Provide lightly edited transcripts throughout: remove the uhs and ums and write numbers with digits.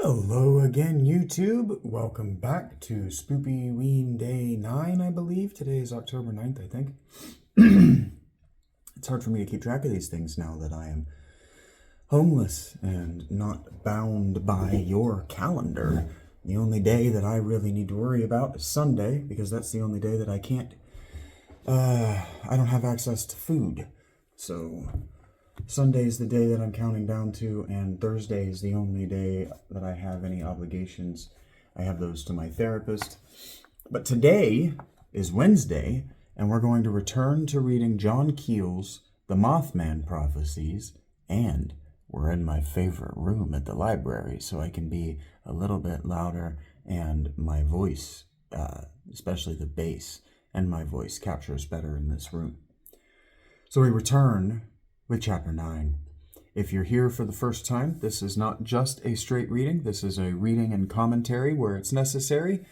Hello again, YouTube. Welcome back to Spoopyween Day 9, I believe. Today is October 9th, I think. It's hard for me to keep track of these things now that I am homeless and not bound by your calendar. The only day that I really need to worry about is Sunday, because that's the only day that I can't, I don't have access to food. So Sunday is the day that I'm counting down to, and Thursday is the only day that I have any obligations. I have those to my therapist. But today is Wednesday, and we're going to return to reading John Keel's The Mothman Prophecies, and we're in my favorite room at the library, so I can be a little bit louder, and my voice, especially the bass, and my voice captures better in this room. So we return with Chapter 9. If you're here for the first time, this is not just a straight reading. This is a reading and commentary where it's necessary.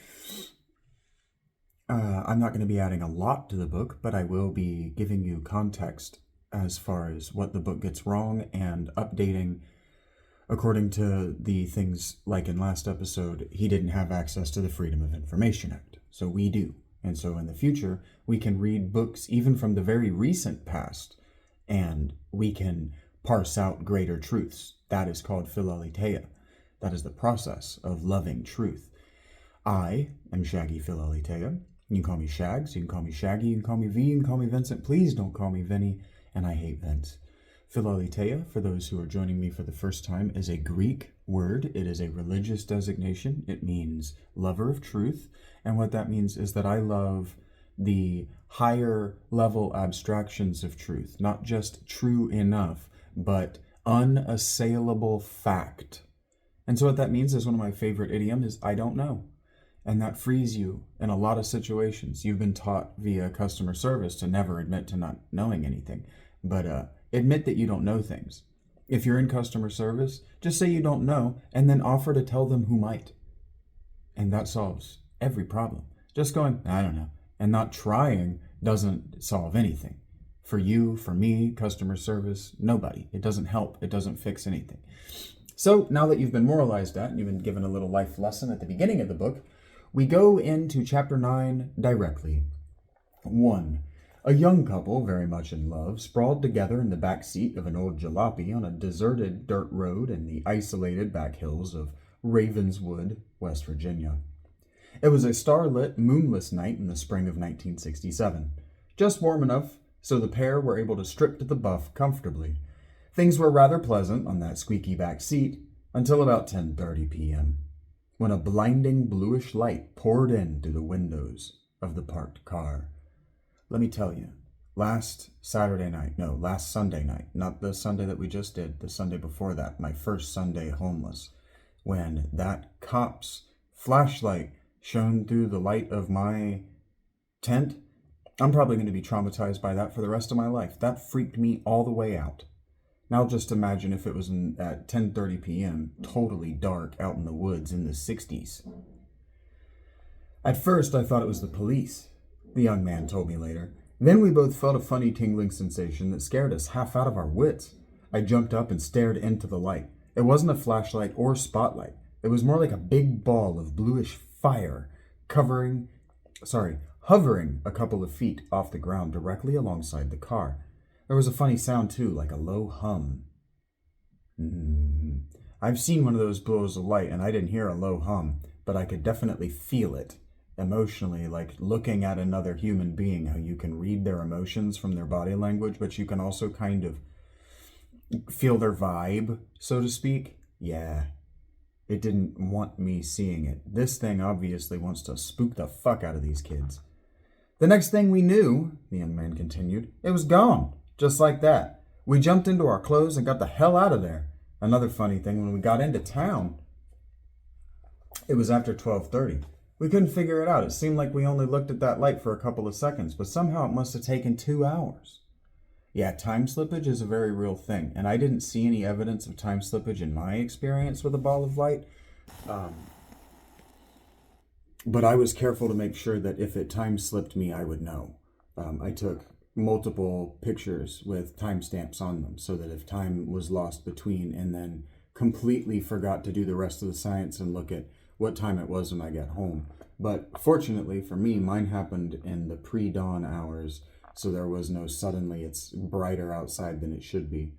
I'm not going to be adding a lot to the book, but I will be giving you context as far as what the book gets wrong and updating according to the things like in last episode, he didn't have access to the Freedom of Information Act. So we do. And so in the future, we can read books even from the very recent past, and we can parse out greater truths. That is called philaletheia. That is the process of loving truth. I am Shaggy Philaletheia. You can call me Shags, you can call me Shaggy, you can call me V, you can call me Vincent. Please don't call me Vinny, and I hate Vince. Philaletheia, for those who are joining me for the first time, is a Greek word. It is a religious designation. It means lover of truth. And what that means is that I love the higher level abstractions of truth, not just true enough, but unassailable fact. And so what that means is one of my favorite idioms is I don't know. And that frees you in a lot of situations. You've been taught via customer service to never admit to not knowing anything, but admit that you don't know things. If you're in customer service, just say you don't know and then offer to tell them who might. And that solves every problem. Just going, I don't know, and not trying doesn't solve anything. For you, for me, customer service, nobody. It doesn't help. It doesn't fix anything. So now that you've been moralized at and you've been given a little life lesson at the beginning of the book, we go into Chapter 9 directly. 1. A young couple, very much in love, sprawled together in the back seat of an old jalopy on a deserted dirt road in the isolated back hills of Ravenswood, West Virginia. It was a starlit, moonless night in the spring of 1967. Just warm enough so the pair were able to strip to the buff comfortably. Things were rather pleasant on that squeaky back seat until about 10:30 p.m., when a blinding bluish light poured in through the windows of the parked car. Let me tell you, last Sunday night, not the Sunday that we just did, the Sunday before that, my first Sunday homeless, when that cop's flashlight shone through the light of my tent, I'm probably going to be traumatized by that for the rest of my life. That freaked me all the way out. Now just imagine if it was at 10:30 p.m., totally dark out in the woods in the 60s. At first, I thought it was the police, the young man told me later. Then we both felt a funny tingling sensation that scared us half out of our wits. I jumped up and stared into the light. It wasn't a flashlight or spotlight. It was more like a big ball of bluish fire hovering a couple of feet off the ground directly alongside the car. There was a funny sound too, like a low hum. I've seen one of those balls of light and I didn't hear a low hum, but I could definitely feel it emotionally, like looking at another human being, how you can read their emotions from their body language, but you can also kind of feel their vibe, so to speak. Yeah. It didn't want me seeing it. This thing obviously wants to spook the fuck out of these kids. The next thing we knew, the young man continued, it was gone. Just like that. We jumped into our clothes and got the hell out of there. Another funny thing, when we got into town, it was after 12:30. We couldn't figure it out. It seemed like we only looked at that light for a couple of seconds, but somehow it must have taken 2 hours. Yeah, time slippage is a very real thing, and I didn't see any evidence of time slippage in my experience with a ball of light. But I was careful to make sure that if it time slipped me, I would know. I took multiple pictures with timestamps on them so that if time was lost between and then completely forgot to do the rest of the science and look at what time it was when I got home. But fortunately for me, mine happened in the pre-dawn hours, so there was no suddenly it's brighter outside than it should be.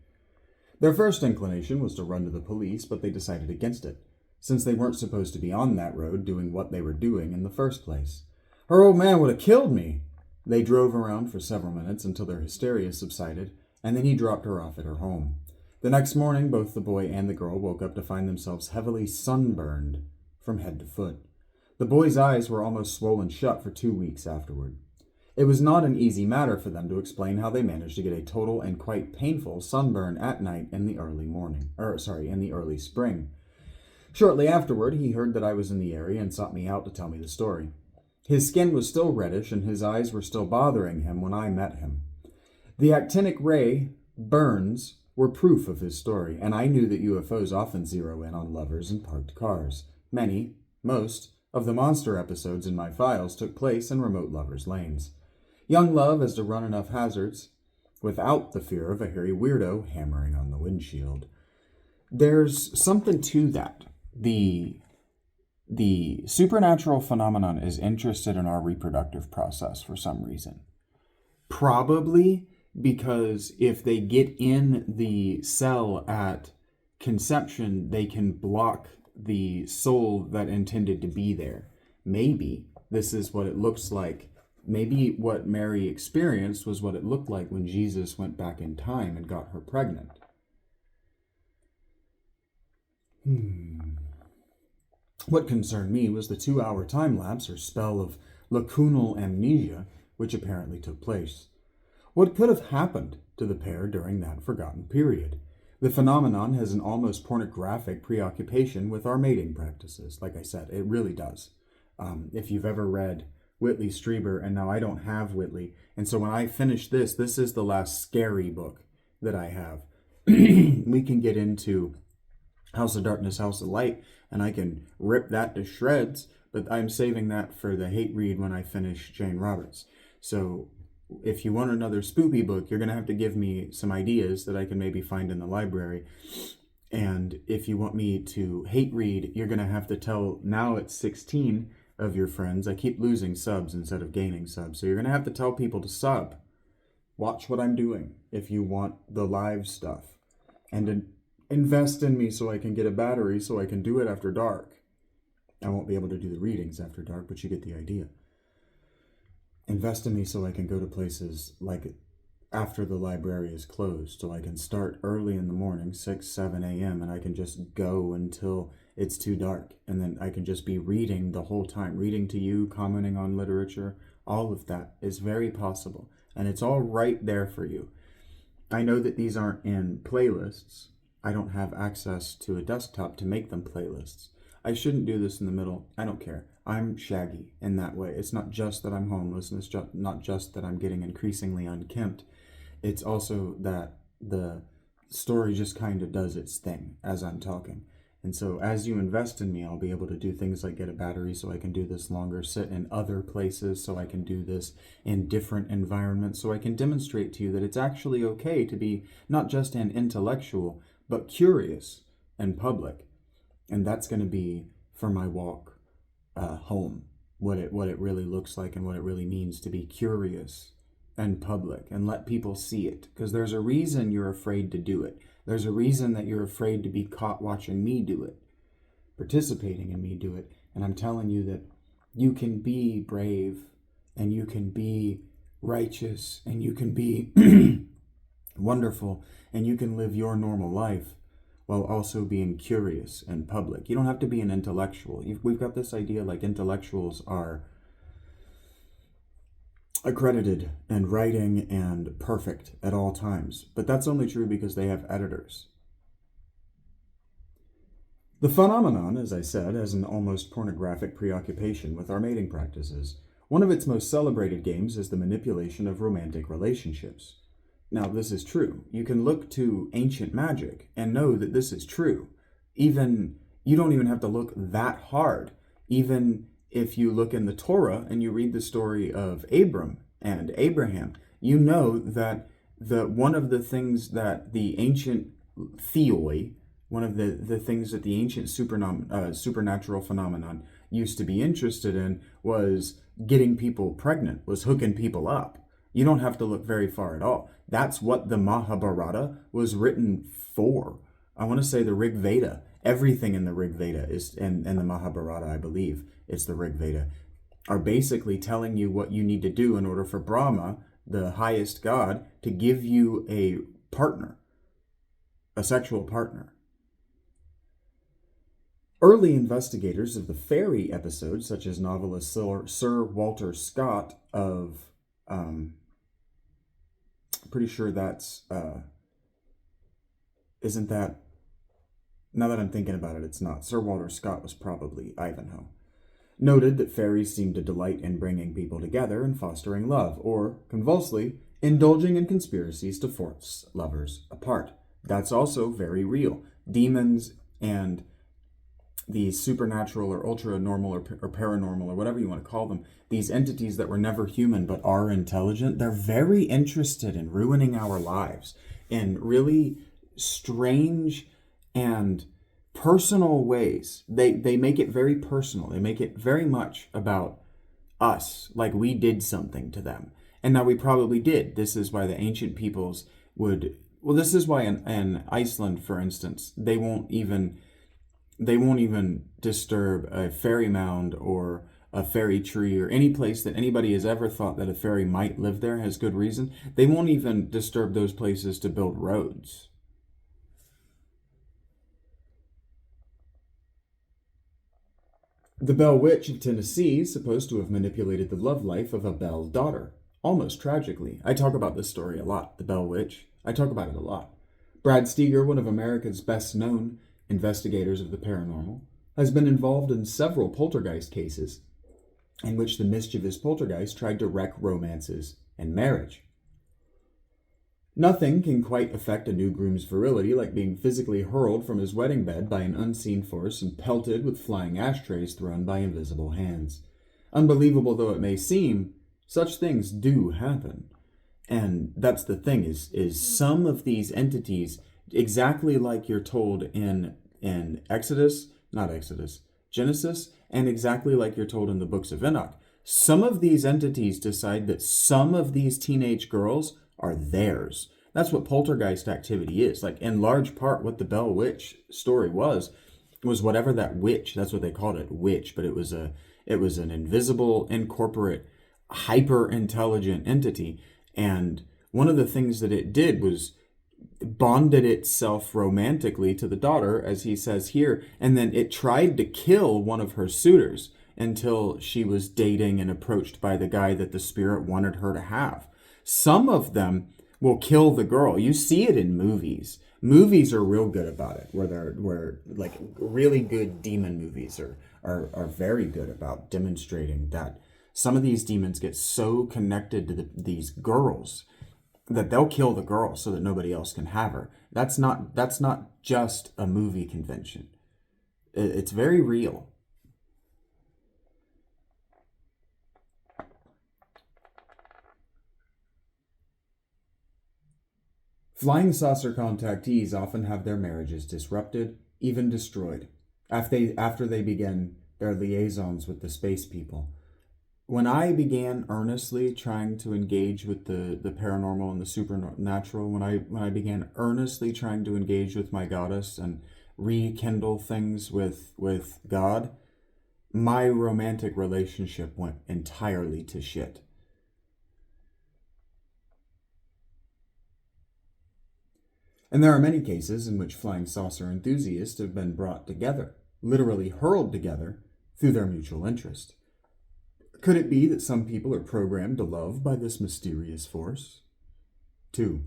Their first inclination was to run to the police, but they decided against it, since they weren't supposed to be on that road doing what they were doing in the first place. Her old man would have killed me! They drove around for several minutes until their hysteria subsided, and then he dropped her off at her home. The next morning, both the boy and the girl woke up to find themselves heavily sunburned from head to foot. The boy's eyes were almost swollen shut for 2 weeks afterward. It was not an easy matter for them to explain how they managed to get a total and quite painful sunburn at night in the early spring. Shortly afterward, he heard that I was in the area and sought me out to tell me the story. His skin was still reddish and his eyes were still bothering him when I met him. The actinic ray burns were proof of his story, and I knew that UFOs often zero in on lovers and parked cars. Most, of the monster episodes in my files took place in remote lovers' lanes. Young love has to run enough hazards without the fear of a hairy weirdo hammering on the windshield. There's something to that. The supernatural phenomenon is interested in our reproductive process for some reason. Probably because if they get in the cell at conception, they can block the soul that intended to be there. Maybe this is what it looks like. Maybe what Mary experienced was what it looked like when Jesus went back in time and got her pregnant. What concerned me was the 2-hour time lapse or spell of lacunal amnesia, which apparently took place. What could have happened to the pair during that forgotten period? The phenomenon has an almost pornographic preoccupation with our mating practices. Like I said, it really does. If you've ever read Whitley Strieber, and now I don't have Whitley, and so when I finish this is the last scary book that I have. We can get into House of Darkness, House of Light, and I can rip that to shreds, but I'm saving that for the hate read when I finish Jane Roberts. So if you want another spoopy book, you're going to have to give me some ideas that I can maybe find in the library. And if you want me to hate read, you're going to have to tell, now it's 16 of your friends. I keep losing subs instead of gaining subs. So you're going to have to tell people to sub. Watch what I'm doing if you want the live stuff. And invest in me so I can get a battery so I can do it after dark. I won't be able to do the readings after dark, but you get the idea. Invest in me so I can go to places like after the library is closed, so I can start early in the morning, 6, 7 a.m., and I can just go until it's too dark. And then I can just be reading the whole time, reading to you, commenting on literature. All of that is very possible. And it's all right there for you. I know that these aren't in playlists. I don't have access to a desktop to make them playlists. I shouldn't do this in the middle. I don't care. I'm shaggy in that way. It's not just that I'm homeless, and it's not just that I'm getting increasingly unkempt. It's also that the story just kind of does its thing as I'm talking. And so as you invest in me, I'll be able to do things like get a battery so I can do this longer, sit in other places so I can do this in different environments, so I can demonstrate to you that it's actually okay to be not just an intellectual, but curious and public. And that's going to be for my walk home, what it really looks like and what it really means to be curious and public and let people see it. Because there's a reason you're afraid to do it. There's a reason that you're afraid to be caught watching me do it, participating in me do it. And I'm telling you that you can be brave and you can be righteous and you can be wonderful and you can live your normal life while also being curious and public. You don't have to be an intellectual. We've got this idea like intellectuals are accredited and writing and perfect at all times. But that's only true because they have editors. The phenomenon, as I said, has an almost pornographic preoccupation with our mating practices. One of its most celebrated games is the manipulation of romantic relationships. Now, this is true. You can look to ancient magic and know that this is true. You don't even have to look that hard. Even if you look in the Torah and you read the story of Abram and Abraham, you know that one of the things that the ancient theoi One of the things that the ancient supernatural phenomenon used to be interested in was getting people pregnant, was hooking people up. You don't have to look very far at all. That's what the Mahabharata was written for. I want to say the Rig Veda. Everything in the Rig Veda is, and the Mahabharata, I believe, it's the Rig Veda, are basically telling you what you need to do in order for Brahma, the highest god, to give you a partner, a sexual partner. Early investigators of the fairy episodes, such as novelist Sir Walter Scott of, pretty sure that's, isn't that, now that I'm thinking about it, it's not. Sir Walter Scott was probably Ivanhoe. Noted that fairies seem to delight in bringing people together and fostering love, or, conversely, indulging in conspiracies to force lovers apart. That's also very real. Demons and these supernatural or ultra normal or paranormal or whatever you want to call them, these entities that were never human but are intelligent, they're very interested in ruining our lives in really strange and personal ways. They make it very personal. They make it very much about us, like we did something to them. And now we probably did. This is why the ancient peoples would, well, this is why in Iceland, for instance, they won't even disturb a fairy mound or a fairy tree or any place that anybody has ever thought that a fairy might live there, has good reason. They won't even disturb those places to build roads. The Bell Witch of Tennessee is supposed to have manipulated the love life of a Bell daughter, almost tragically. I talk about this story a lot, the Bell Witch. I talk about it a lot. Brad Steger, one of America's best-known investigators of the paranormal, has been involved in several poltergeist cases in which the mischievous poltergeist tried to wreck romances and marriage. Nothing can quite affect a new groom's virility like being physically hurled from his wedding bed by an unseen force and pelted with flying ashtrays thrown by invisible hands. Unbelievable though it may seem, such things do happen. And that's the thing, is some of these entities, exactly like you're told in Genesis, and exactly like you're told in the books of Enoch, some of these entities decide that some of these teenage girls are theirs. That's what poltergeist activity is. Like, in large part, what the Bell Witch story was whatever that witch, that's what they called it, witch, but it was an invisible, incorporate, hyper-intelligent entity. And one of the things that it did was bonded itself romantically to the daughter, as he says here, and then it tried to kill one of her suitors until she was dating and approached by the guy that the spirit wanted her to have. Some of them will kill the girl. You see it in movies. Movies are real good about it, where like really good demon movies are very good about demonstrating that some of these demons get so connected to these girls that they'll kill the girl so that nobody else can have her. That's not just a movie convention. It's very real. Flying saucer contactees often have their marriages disrupted, even destroyed, after they begin their liaisons with the space people. When I began earnestly trying to engage with the paranormal and the supernatural, when I began earnestly trying to engage with my goddess and rekindle things with God, my romantic relationship went entirely to shit. And there are many cases in which flying saucer enthusiasts have been brought together, literally hurled together, through their mutual interest. Could it be that some people are programmed to love by this mysterious force? 2.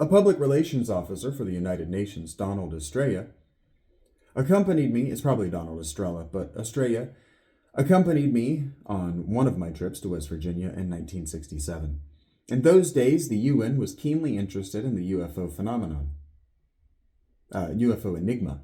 A public relations officer for the United Nations, Donald Estrella, accompanied me, it's probably Donald Estrella, but Estrella accompanied me on one of my trips to West Virginia in 1967. In those days, the UN was keenly interested in the UFO phenomenon, UFO enigma.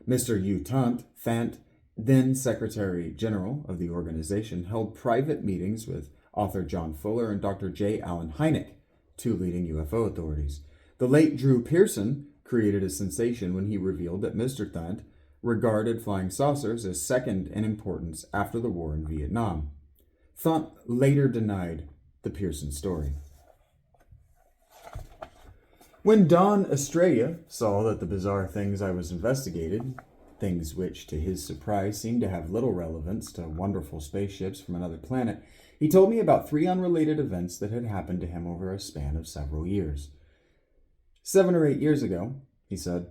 Mr. U. Fant, then Secretary General of the organization, held private meetings with author John Fuller and Dr. J. Allen Hynek, two leading UFO authorities. The late Drew Pearson created a sensation when he revealed that Mr. Thant regarded flying saucers as second in importance after the war in Vietnam. Thant later denied the Pearson story. When Don Estrella saw that the bizarre things I was investigating, things which, to his surprise, seemed to have little relevance to wonderful spaceships from another planet, he told me about 3 unrelated events that had happened to him over a span of several years. 7 or 8 years ago, he said,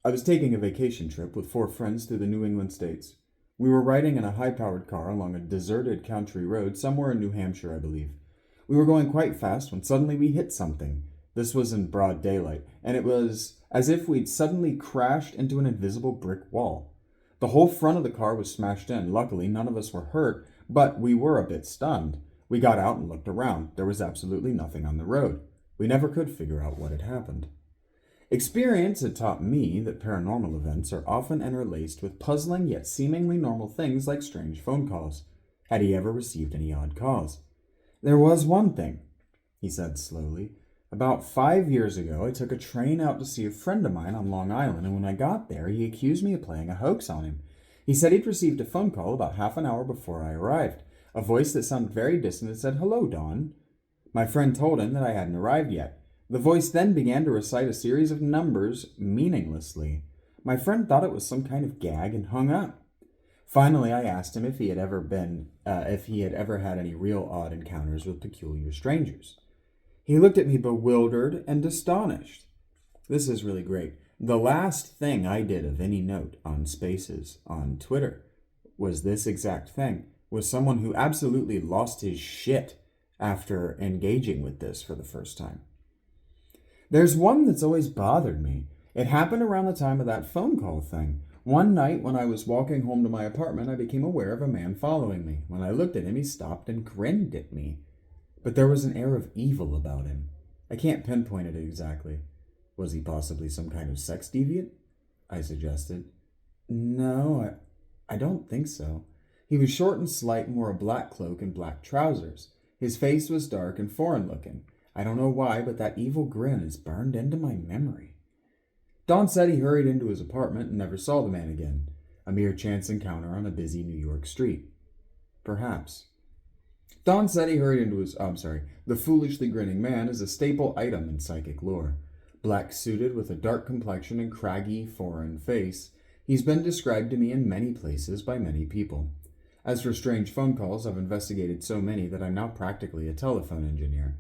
I was taking a vacation trip with 4 friends through the New England states. We were riding in a high-powered car along a deserted country road somewhere in New Hampshire, I believe. We were going quite fast when suddenly we hit something. This was in broad daylight, and it was as if we'd suddenly crashed into an invisible brick wall. The whole front of the car was smashed in. Luckily, none of us were hurt, but we were a bit stunned. We got out and looked around. There was absolutely nothing on the road. We never could figure out what had happened. Experience had taught me that paranormal events are often interlaced with puzzling yet seemingly normal things like strange phone calls. Had he ever received any odd calls? There was one thing, he said slowly. About 5 years ago, I took a train out to see a friend of mine on Long Island, and when I got there, he accused me of playing a hoax on him. He said he'd received a phone call about half an hour before I arrived. A voice that sounded very distant and said, "Hello, Don." My friend told him that I hadn't arrived yet. The voice then began to recite a series of numbers meaninglessly. My friend thought it was some kind of gag and hung up. Finally, I asked him if he had ever had any real odd encounters with peculiar strangers. He looked at me bewildered and astonished. This is really great. The last thing I did of any note on Spaces on Twitter was this exact thing, was someone who absolutely lost his shit after engaging with this for the first time. There's one that's always bothered me. It happened around the time of that phone call thing. One night when I was walking home to my apartment, I became aware of a man following me. When I looked at him, he stopped and grinned at me. But there was an air of evil about him. I can't pinpoint it exactly. Was he possibly some kind of sex deviant? I suggested. No, I don't think so. He was short and slight and wore a black cloak and black trousers. His face was dark and foreign-looking. I don't know why, but that evil grin is burned into my memory. Don said he hurried into his apartment and never saw the man again. A mere chance encounter on a busy New York street. Perhaps. Don said he hurried into his... The foolishly grinning man is a staple item in psychic lore. Black-suited with a dark complexion and craggy, foreign face, he's been described to me in many places by many people. As for strange phone calls, I've investigated so many that I'm now practically a telephone engineer.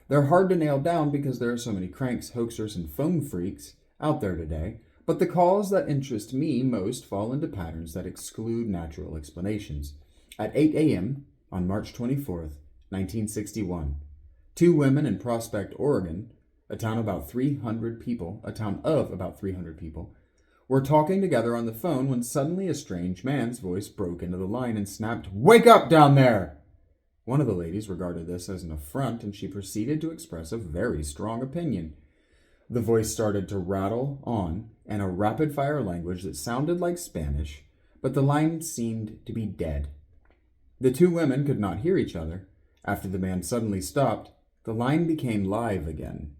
They're hard to nail down because there are so many cranks, hoaxers, and phone freaks out there today, but the calls that interest me most fall into patterns that exclude natural explanations. At 8 a.m., on March 24th, 1961, 2 women in Prospect, Oregon, a town of about 300 people, were talking together on the phone when suddenly a strange man's voice broke into the line and snapped, "Wake up down there!" One of the ladies regarded this as an affront, and she proceeded to express a very strong opinion. The voice started to rattle on in a rapid-fire language that sounded like Spanish, but the line seemed to be dead. The 2 women could not hear each other. After the man suddenly stopped, the line became live again.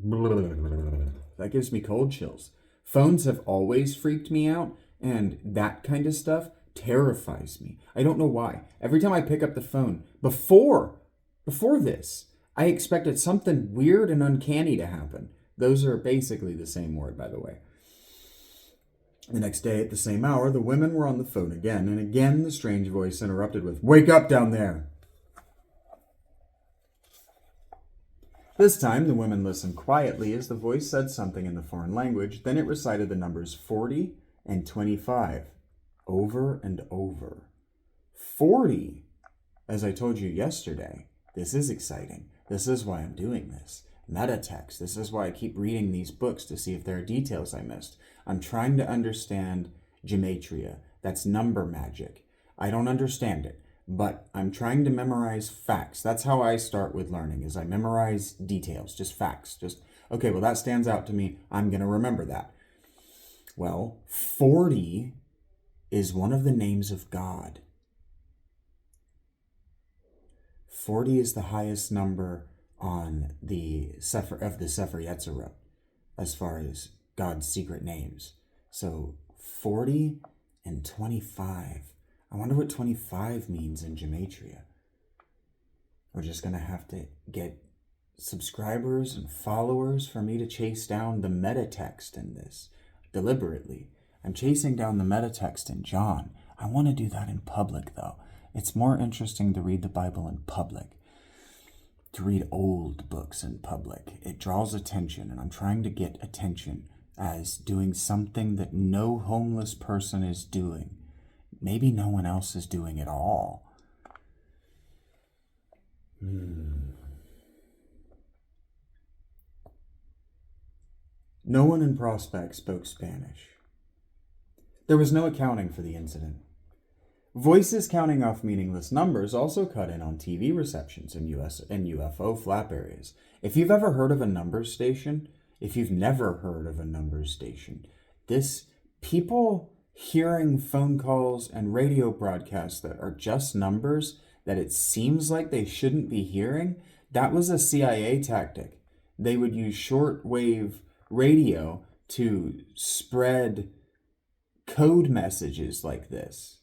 That gives me cold chills. Phones have always freaked me out, and that kind of stuff terrifies me. I don't know why. Every time I pick up the phone, before this, I expected something weird and uncanny to happen. Those are basically the same word, by the way. The next day at the same hour, the women were on the phone again, and again the strange voice interrupted with, "Wake up down there!" This time, the women listened quietly as the voice said something in the foreign language. Then it recited the numbers 40 and 25 over and over. 40! As I told you yesterday, this is exciting. This is why I'm doing this. Metatext. This is why I keep reading these books to see if there are details I missed. I'm trying to understand gematria. That's number magic. I don't understand it, but I'm trying to memorize facts. That's how I start with learning, is I memorize details, just facts. Okay, well, that stands out to me. I'm going to remember that. Well, 40 is one of the names of God. 40 is the highest number on the Sefer Yetzirah. as far as God's secret names. So 40 and 25. I wonder what 25 means in gematria. We're just going to have to get subscribers and followers for me to chase down the meta text in this deliberately. I'm chasing down the meta text in John. I want to do that in public, though. It's more interesting to read the Bible in public, to read old books in public. It draws attention, and I'm trying to get attention as doing something that no homeless person is doing. Maybe no one else is doing at all. No one in Prospect spoke Spanish. There was no accounting for the incident. Voices counting off meaningless numbers also cut in on TV receptions in UFO flap areas. If you've ever heard of a numbers station, if you've never heard of a numbers station, people hearing phone calls and radio broadcasts that are just numbers that it seems like they shouldn't be hearing, that was a CIA tactic. They would use shortwave radio to spread code messages like this.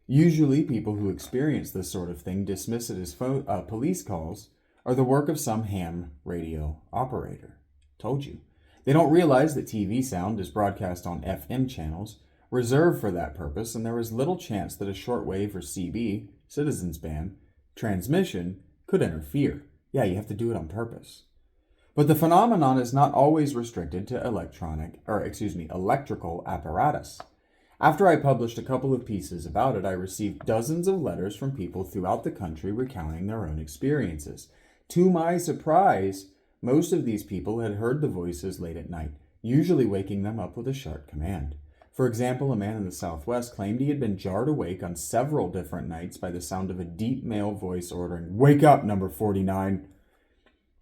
Usually, people who experience this sort of thing dismiss it as police calls or the work of some ham radio operator. Told you. They don't realize that TV sound is broadcast on FM channels reserved for that purpose, and there is little chance that a shortwave or CB, citizens band, transmission could interfere. Yeah, you have to do it on purpose. But the phenomenon is not always restricted to electrical apparatus. After I published a couple of pieces about it, I received dozens of letters from people throughout the country recounting their own experiences. To my surprise, most of these people had heard the voices late at night, usually waking them up with a sharp command. For example, a man in the Southwest claimed he had been jarred awake on several different nights by the sound of a deep male voice ordering, "Wake up, number 49.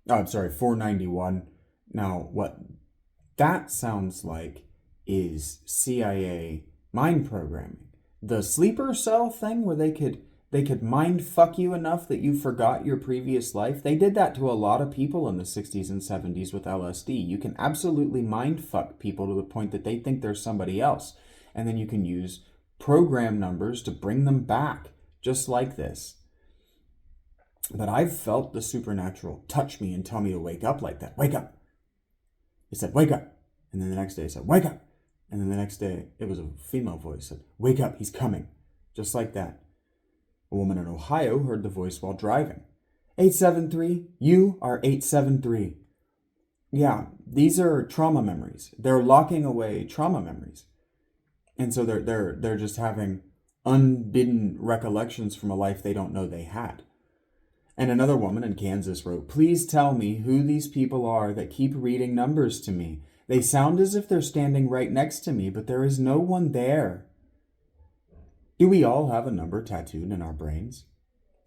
Oh, I'm sorry, 491. Now, what that sounds like is CIA mind programming. The sleeper cell thing where they could mind fuck you enough that you forgot your previous life. They did that to a lot of people in the 60s and 70s with LSD. You can absolutely mind fuck people to the point that they think they're somebody else. And then you can use program numbers to bring them back, just like this. But I've felt the supernatural touch me and tell me to wake up like that. Wake up. It said, wake up. And then the next day it said, wake up. And then the next day it was a female voice that said, wake up, he's coming. Just like that. A woman in Ohio heard the voice while driving. 873, you are 873. Yeah, these are trauma memories. They're locking away trauma memories. And so they're just having unbidden recollections from a life they don't know they had. And another woman in Kansas wrote, please tell me who these people are that keep reading numbers to me. They sound as if they're standing right next to me, but there is no one there. Do we all have a number tattooed in our brains?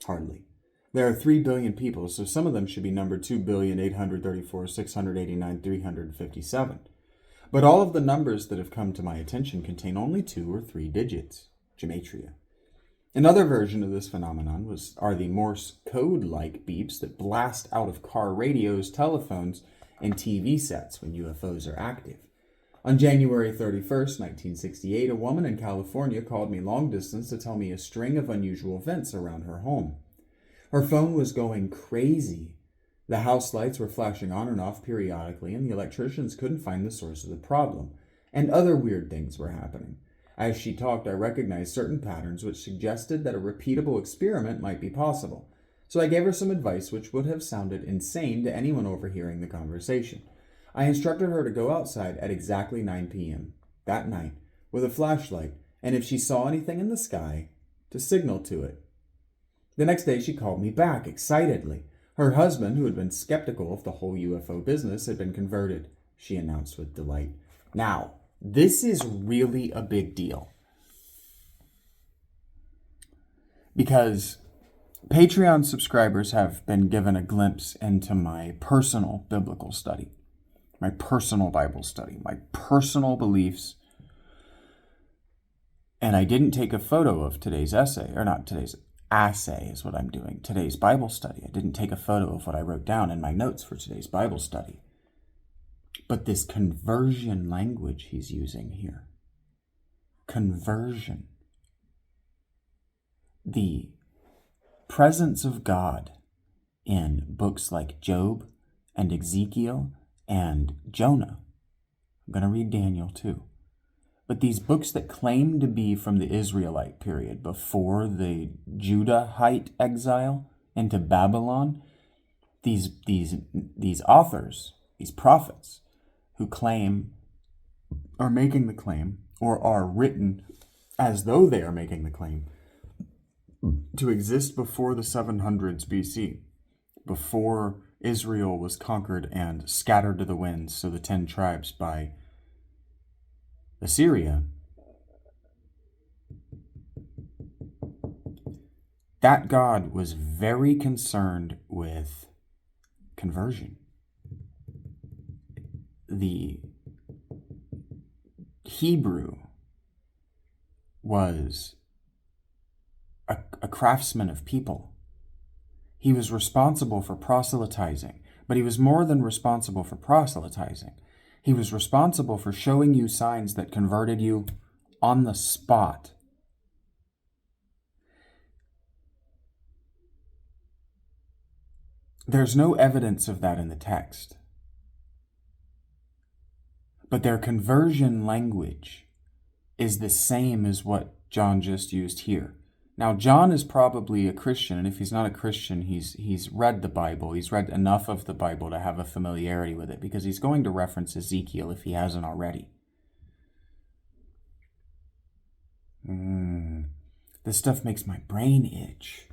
Hardly. There are 3 billion people, so some of them should be numbered 2,834,689,357. But all of the numbers that have come to my attention contain only 2 or 3 digits, gematria. Another version of this phenomenon are the Morse code-like beeps that blast out of car radios, telephones, and TV sets when UFOs are active. On January 31st, 1968, a woman in California called me long distance to tell me a string of unusual events around her home. Her phone was going crazy. The house lights were flashing on and off periodically, and the electricians couldn't find the source of the problem. And other weird things were happening. As she talked, I recognized certain patterns which suggested that a repeatable experiment might be possible. So I gave her some advice which would have sounded insane to anyone overhearing the conversation. I instructed her to go outside at exactly 9 p.m. that night with a flashlight, and if she saw anything in the sky, to signal to it. The next day she called me back excitedly. Her husband, who had been skeptical of the whole UFO business, had been converted, she announced with delight. Now, this is really a big deal. Because Patreon subscribers have been given a glimpse into my personal biblical study, my personal Bible study, my personal beliefs. And I didn't take a photo of today's essay, or not today's assay is what I'm doing, today's Bible study. I didn't take a photo of what I wrote down in my notes for today's Bible study. But this conversion language he's using here, conversion, the presence of God in books like Job and Ezekiel and Jonah. I'm going to read Daniel too. But these books that claim to be from the Israelite period, before the Judahite exile into Babylon, these authors, these prophets who are making the claim, or are written as though they are making the claim, to exist before the 700s BC, before Israel was conquered and scattered to the winds, so the 10 tribes, by Assyria. That God was very concerned with conversion. The Hebrew was a craftsman of people. He was responsible for proselytizing, but he was more than responsible for proselytizing. He was responsible for showing you signs that converted you on the spot. There's no evidence of that in the text. But their conversion language is the same as what John just used here. Now, John is probably a Christian, and if he's not a Christian, he's read the Bible. He's read enough of the Bible to have a familiarity with it, because he's going to reference Ezekiel if he hasn't already. This stuff makes my brain itch.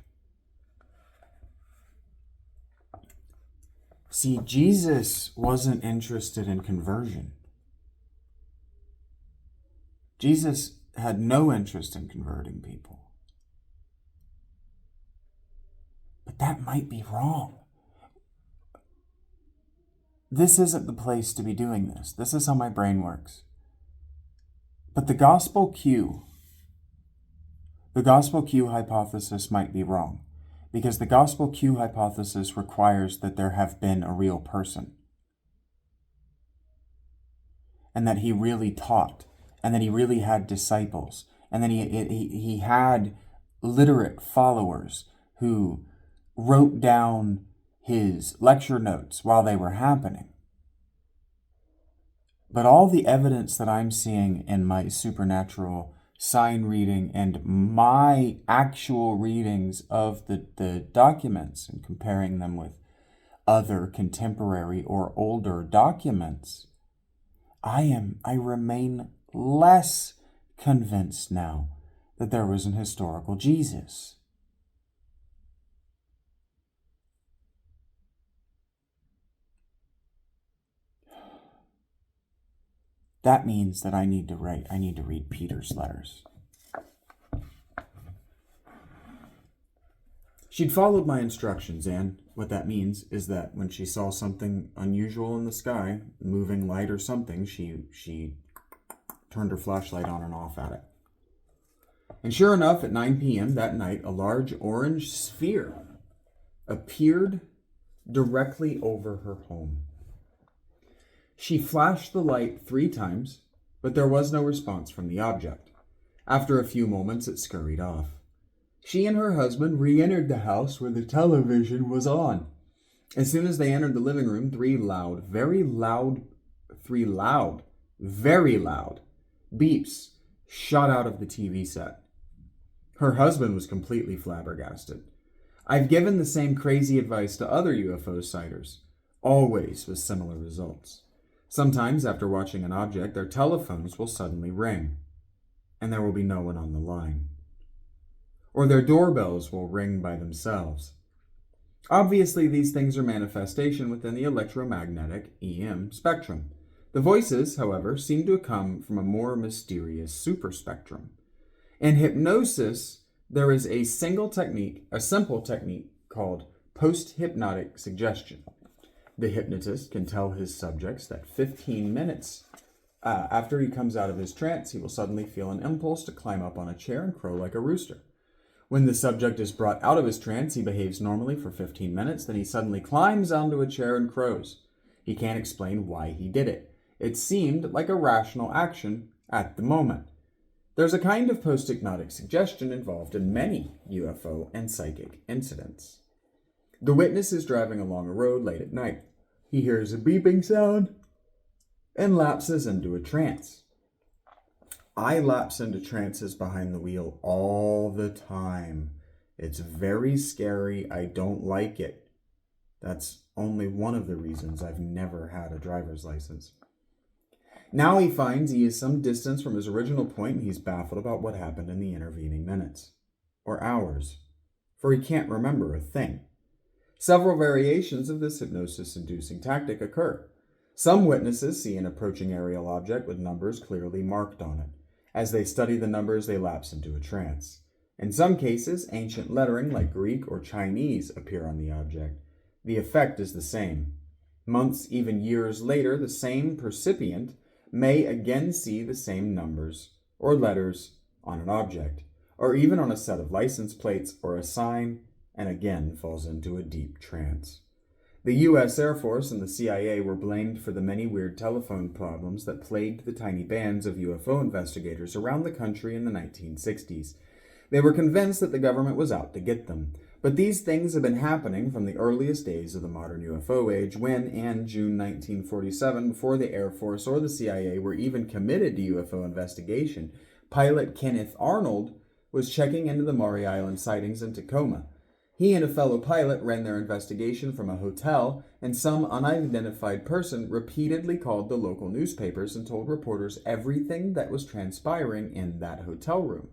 See, Jesus wasn't interested in conversion. Jesus had no interest in converting people. But that might be wrong. This isn't the place to be doing this. This is how my brain works. But the gospel Q hypothesis might be wrong, because the gospel Q hypothesis requires that there have been a real person, and that he really taught, and that he really had disciples, and then he had literate followers who wrote down his lecture notes while they were happening. But all the evidence that I'm seeing in my supernatural sign reading and my actual readings of the documents, and comparing them with other contemporary or older documents, I remain less convinced now that there was an historical Jesus. That means that I need to read Peter's letters. She'd followed my instructions, and what that means is that when she saw something unusual in the sky, moving light or something, she turned her flashlight on and off at it. And sure enough, at 9 p.m. that night, a large orange sphere appeared directly over her home. She flashed the light 3 times, but there was no response from the object. After a few moments, it scurried off. She and her husband re-entered the house where the television was on. As soon as they entered the living room, 3 loud, very loud beeps shot out of the TV set. Her husband was completely flabbergasted. I've given the same crazy advice to other UFO sighters, always with similar results. Sometimes, after watching an object, their telephones will suddenly ring, and there will be no one on the line. Or their doorbells will ring by themselves. Obviously, these things are manifestation within the electromagnetic EM spectrum. The voices, however, seem to come from a more mysterious superspectrum. In hypnosis, there is a simple technique called post-hypnotic suggestion. The hypnotist can tell his subjects that 15 minutes after he comes out of his trance, he will suddenly feel an impulse to climb up on a chair and crow like a rooster. When the subject is brought out of his trance, he behaves normally for 15 minutes, then he suddenly climbs onto a chair and crows. He can't explain why he did it. It seemed like a rational action at the moment. There's a kind of post-hypnotic suggestion involved in many UFO and psychic incidents. The witness is driving along a road late at night. He hears a beeping sound and lapses into a trance. I lapse into trances behind the wheel all the time. It's very scary. I don't like it. That's only one of the reasons I've never had a driver's license. Now he finds he is some distance from his original point, and he's baffled about what happened in the intervening minutes or hours, for he can't remember a thing. Several variations of this hypnosis-inducing tactic occur. Some witnesses see an approaching aerial object with numbers clearly marked on it. As they study the numbers, they lapse into a trance. In some cases, ancient lettering like Greek or Chinese appear on the object. The effect is the same. Months, even years later, the same percipient may again see the same numbers or letters on an object, or even on a set of license plates or a sign, and again falls into a deep trance. The U.S. Air Force and the CIA were blamed for the many weird telephone problems that plagued the tiny bands of UFO investigators around the country in the 1960s. They were convinced that the government was out to get them. But these things have been happening from the earliest days of the modern UFO age, when, in June 1947, before the Air Force or the CIA were even committed to UFO investigation, pilot Kenneth Arnold was checking into the Maury Island sightings in Tacoma. He and a fellow pilot ran their investigation from a hotel, and some unidentified person repeatedly called the local newspapers and told reporters everything that was transpiring in that hotel room.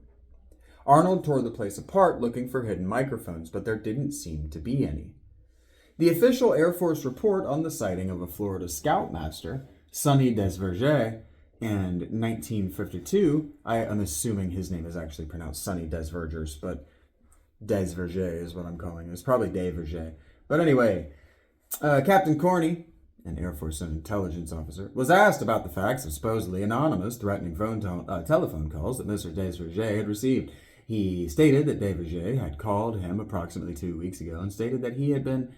Arnold tore the place apart looking for hidden microphones, but there didn't seem to be any. The official Air Force report on the sighting of a Florida scoutmaster, Sonny Desvergers, in 1952, I'm assuming his name is actually pronounced Sonny Desvergers, but Desvergers is what I'm calling it. It's probably Desvergers. But anyway, Captain Corney, an Air Force intelligence officer, was asked about the facts of supposedly anonymous threatening telephone calls that Mr. Desvergers had received. He stated that Desvergers had called him approximately 2 weeks ago and stated that he had been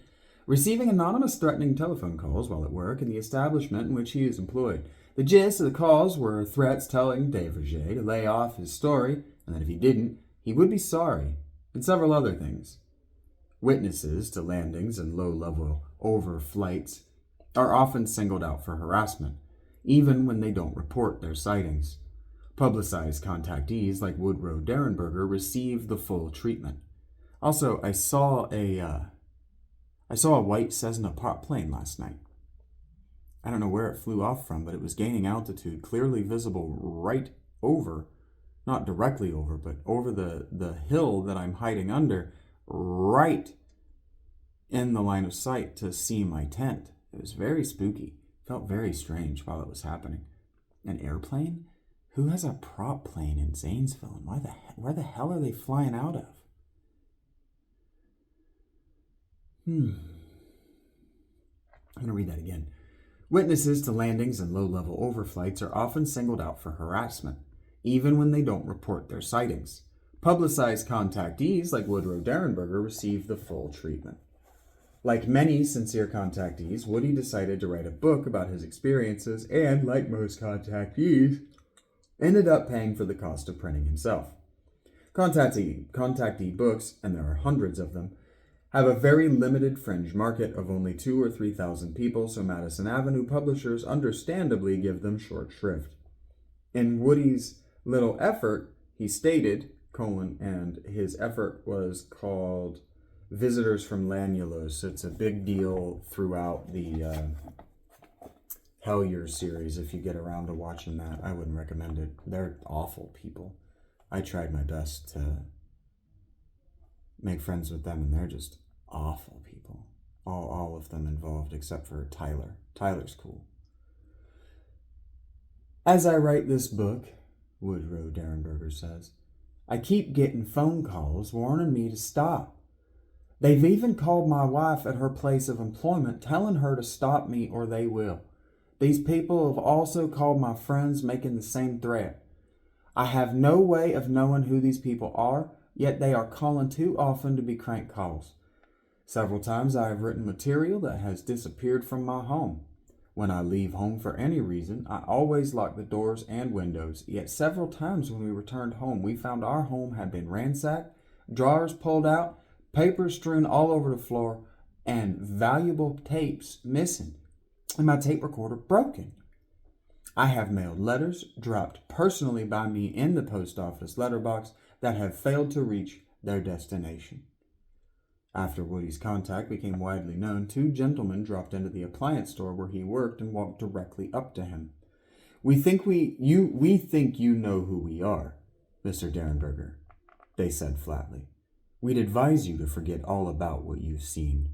receiving anonymous threatening telephone calls while at work in the establishment in which he is employed. The gist of the calls were threats telling Desvergers to lay off his story, and that if he didn't, he would be sorry, and several other things. Witnesses to landings and low-level overflights are often singled out for harassment, even when they don't report their sightings. Publicized contactees like Woodrow Derenberger receive the full treatment. Also, I saw a white Cessna plane last night. I don't know where it flew off from, but it was gaining altitude, clearly visible right over, not directly over, but over the hill that I'm hiding under, right in the line of sight to see my tent. It was very spooky. Felt very strange while it was happening. An airplane? Who has a prop plane in Zanesville, and where the hell are they flying out of? I'm going to read that again. Witnesses to landings and low-level overflights are often singled out for harassment, even when they don't report their sightings. Publicized contactees like Woodrow Derenberger receive the full treatment. Like many sincere contactees, Woody decided to write a book about his experiences and, like most contactees, ended up paying for the cost of printing himself. Contactee books, and there are hundreds of them, have a very limited fringe market of only 2,000 or 3,000 people, so Madison Avenue publishers understandably give them short shrift. In Woody's little effort, he stated, and his effort was called Visitors from Lanulos. It's a big deal throughout the Hellier series. If you get around to watching that, I wouldn't recommend it. They're awful people. I tried my best to make friends with them, and they're just awful people. All of them involved, except for Tyler. Tyler's cool. As I write this book, Woodrow Derenberger says, I keep getting phone calls warning me to stop. They've even called my wife at her place of employment, telling her to stop me or they will. These people have also called my friends, making the same threat. I have no way of knowing who these people are, yet they are calling too often to be crank calls. Several times I have written material that has disappeared from my home. When I leave home for any reason, I always lock the doors and windows, yet several times when we returned home, we found our home had been ransacked, drawers pulled out, papers strewn all over the floor, and valuable tapes missing, and my tape recorder broken. I have mailed letters dropped personally by me in the post office letterbox that have failed to reach their destination. After Woody's contact became widely known, two gentlemen dropped into the appliance store where he worked and walked directly up to him. We think you know who we are, Mr. Derenberger, they said flatly. We'd advise you to forget all about what you've seen.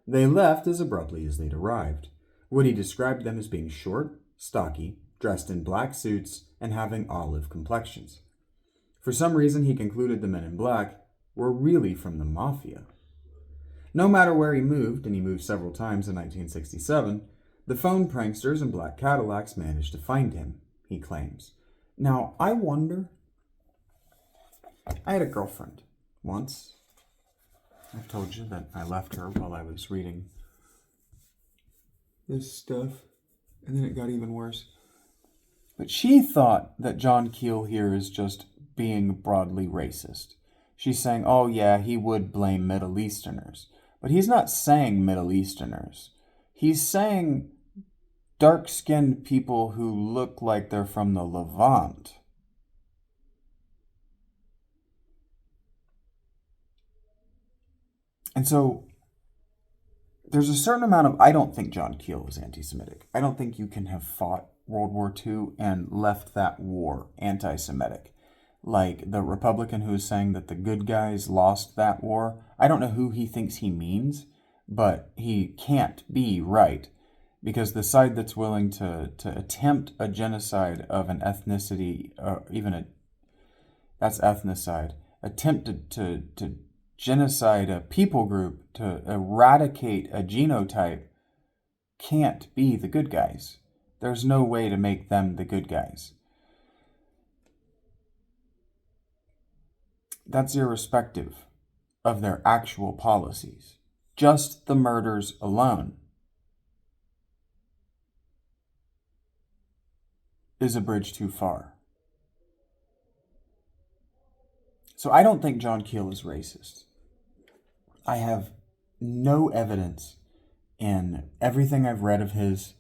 They left as abruptly as they'd arrived. Woody described them as being short, stocky, dressed in black suits, and having olive complexions. For some reason, he concluded the men in black were really from the mafia. No matter where he moved, and he moved several times in 1967, the phone pranksters and black Cadillacs managed to find him, he claims. Now, I wonder... I had a girlfriend once. I've told you that I left her while I was reading this stuff, and then it got even worse. But she thought that John Keel here is just being broadly racist. She's saying, oh yeah, he would blame Middle Easterners. But he's not saying Middle Easterners. He's saying dark-skinned people who look like they're from the Levant. And so there's a certain amount of... I don't think John Keel is anti-Semitic. I don't think you can have fought World War II and left that war anti-Semitic. Like the Republican who is saying that the good guys lost that war. I don't know who he thinks he means, but he can't be right. Because the side that's willing to attempt a genocide of an ethnicity, that's ethnocide, attempted to genocide a people group, to eradicate a genotype, can't be the good guys. There's no way to make them the good guys. That's irrespective of their actual policies. Just the murders alone is a bridge too far. So I don't think John Keel is racist. I have no evidence in everything I've read of his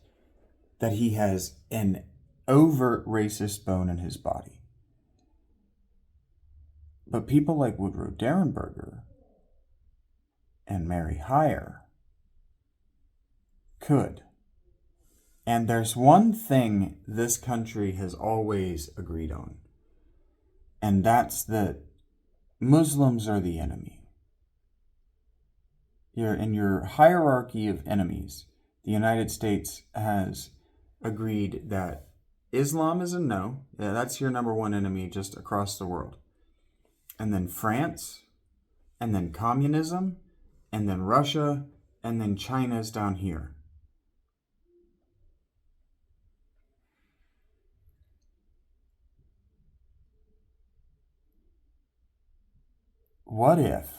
that he has an overt racist bone in his body. But people like Woodrow Derenberger and Mary Hyre could. And there's one thing this country has always agreed on, and that's that Muslims are the enemy. In your hierarchy of enemies, the United States has agreed that Islam is a no. Yeah, that's your number one enemy just across the world. And then France, and then communism, and then Russia, and then China's down here. What if,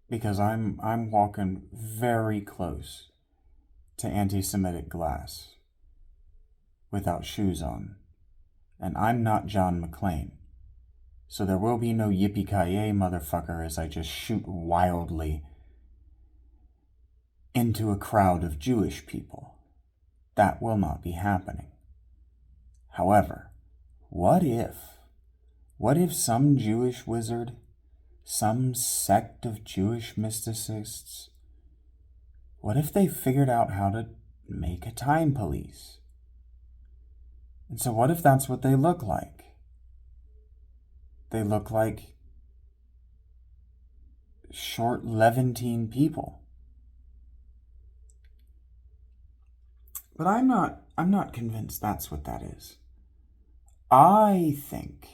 because I'm walking very close to anti-Semitic glass without shoes on, and I'm not John McClane, so there will be no yippee-ki-yay motherfucker as I just shoot wildly into a crowd of Jewish people. That will not be happening. However, what if some Jewish wizard, some sect of Jewish mysticists, what if they figured out how to make a time police? And so what if that's what they look like? They look like short Levantine people. But I'm not convinced that's what that is. I think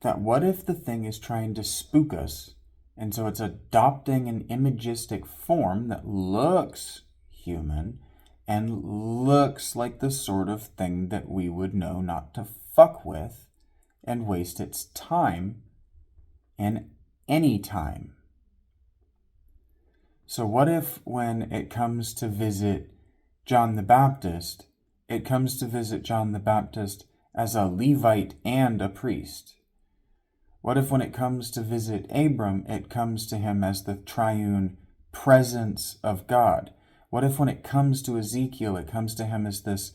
that what if the thing is trying to spook us, and so it's adopting an imagistic form that looks human and looks like the sort of thing that we would know not to fuck with and waste its time and any time. So what if when it comes to visit John the Baptist, it comes to visit John the Baptist as a Levite and a priest? What if when it comes to visit Abram, it comes to him as the triune presence of God? What if when it comes to Ezekiel, it comes to him as this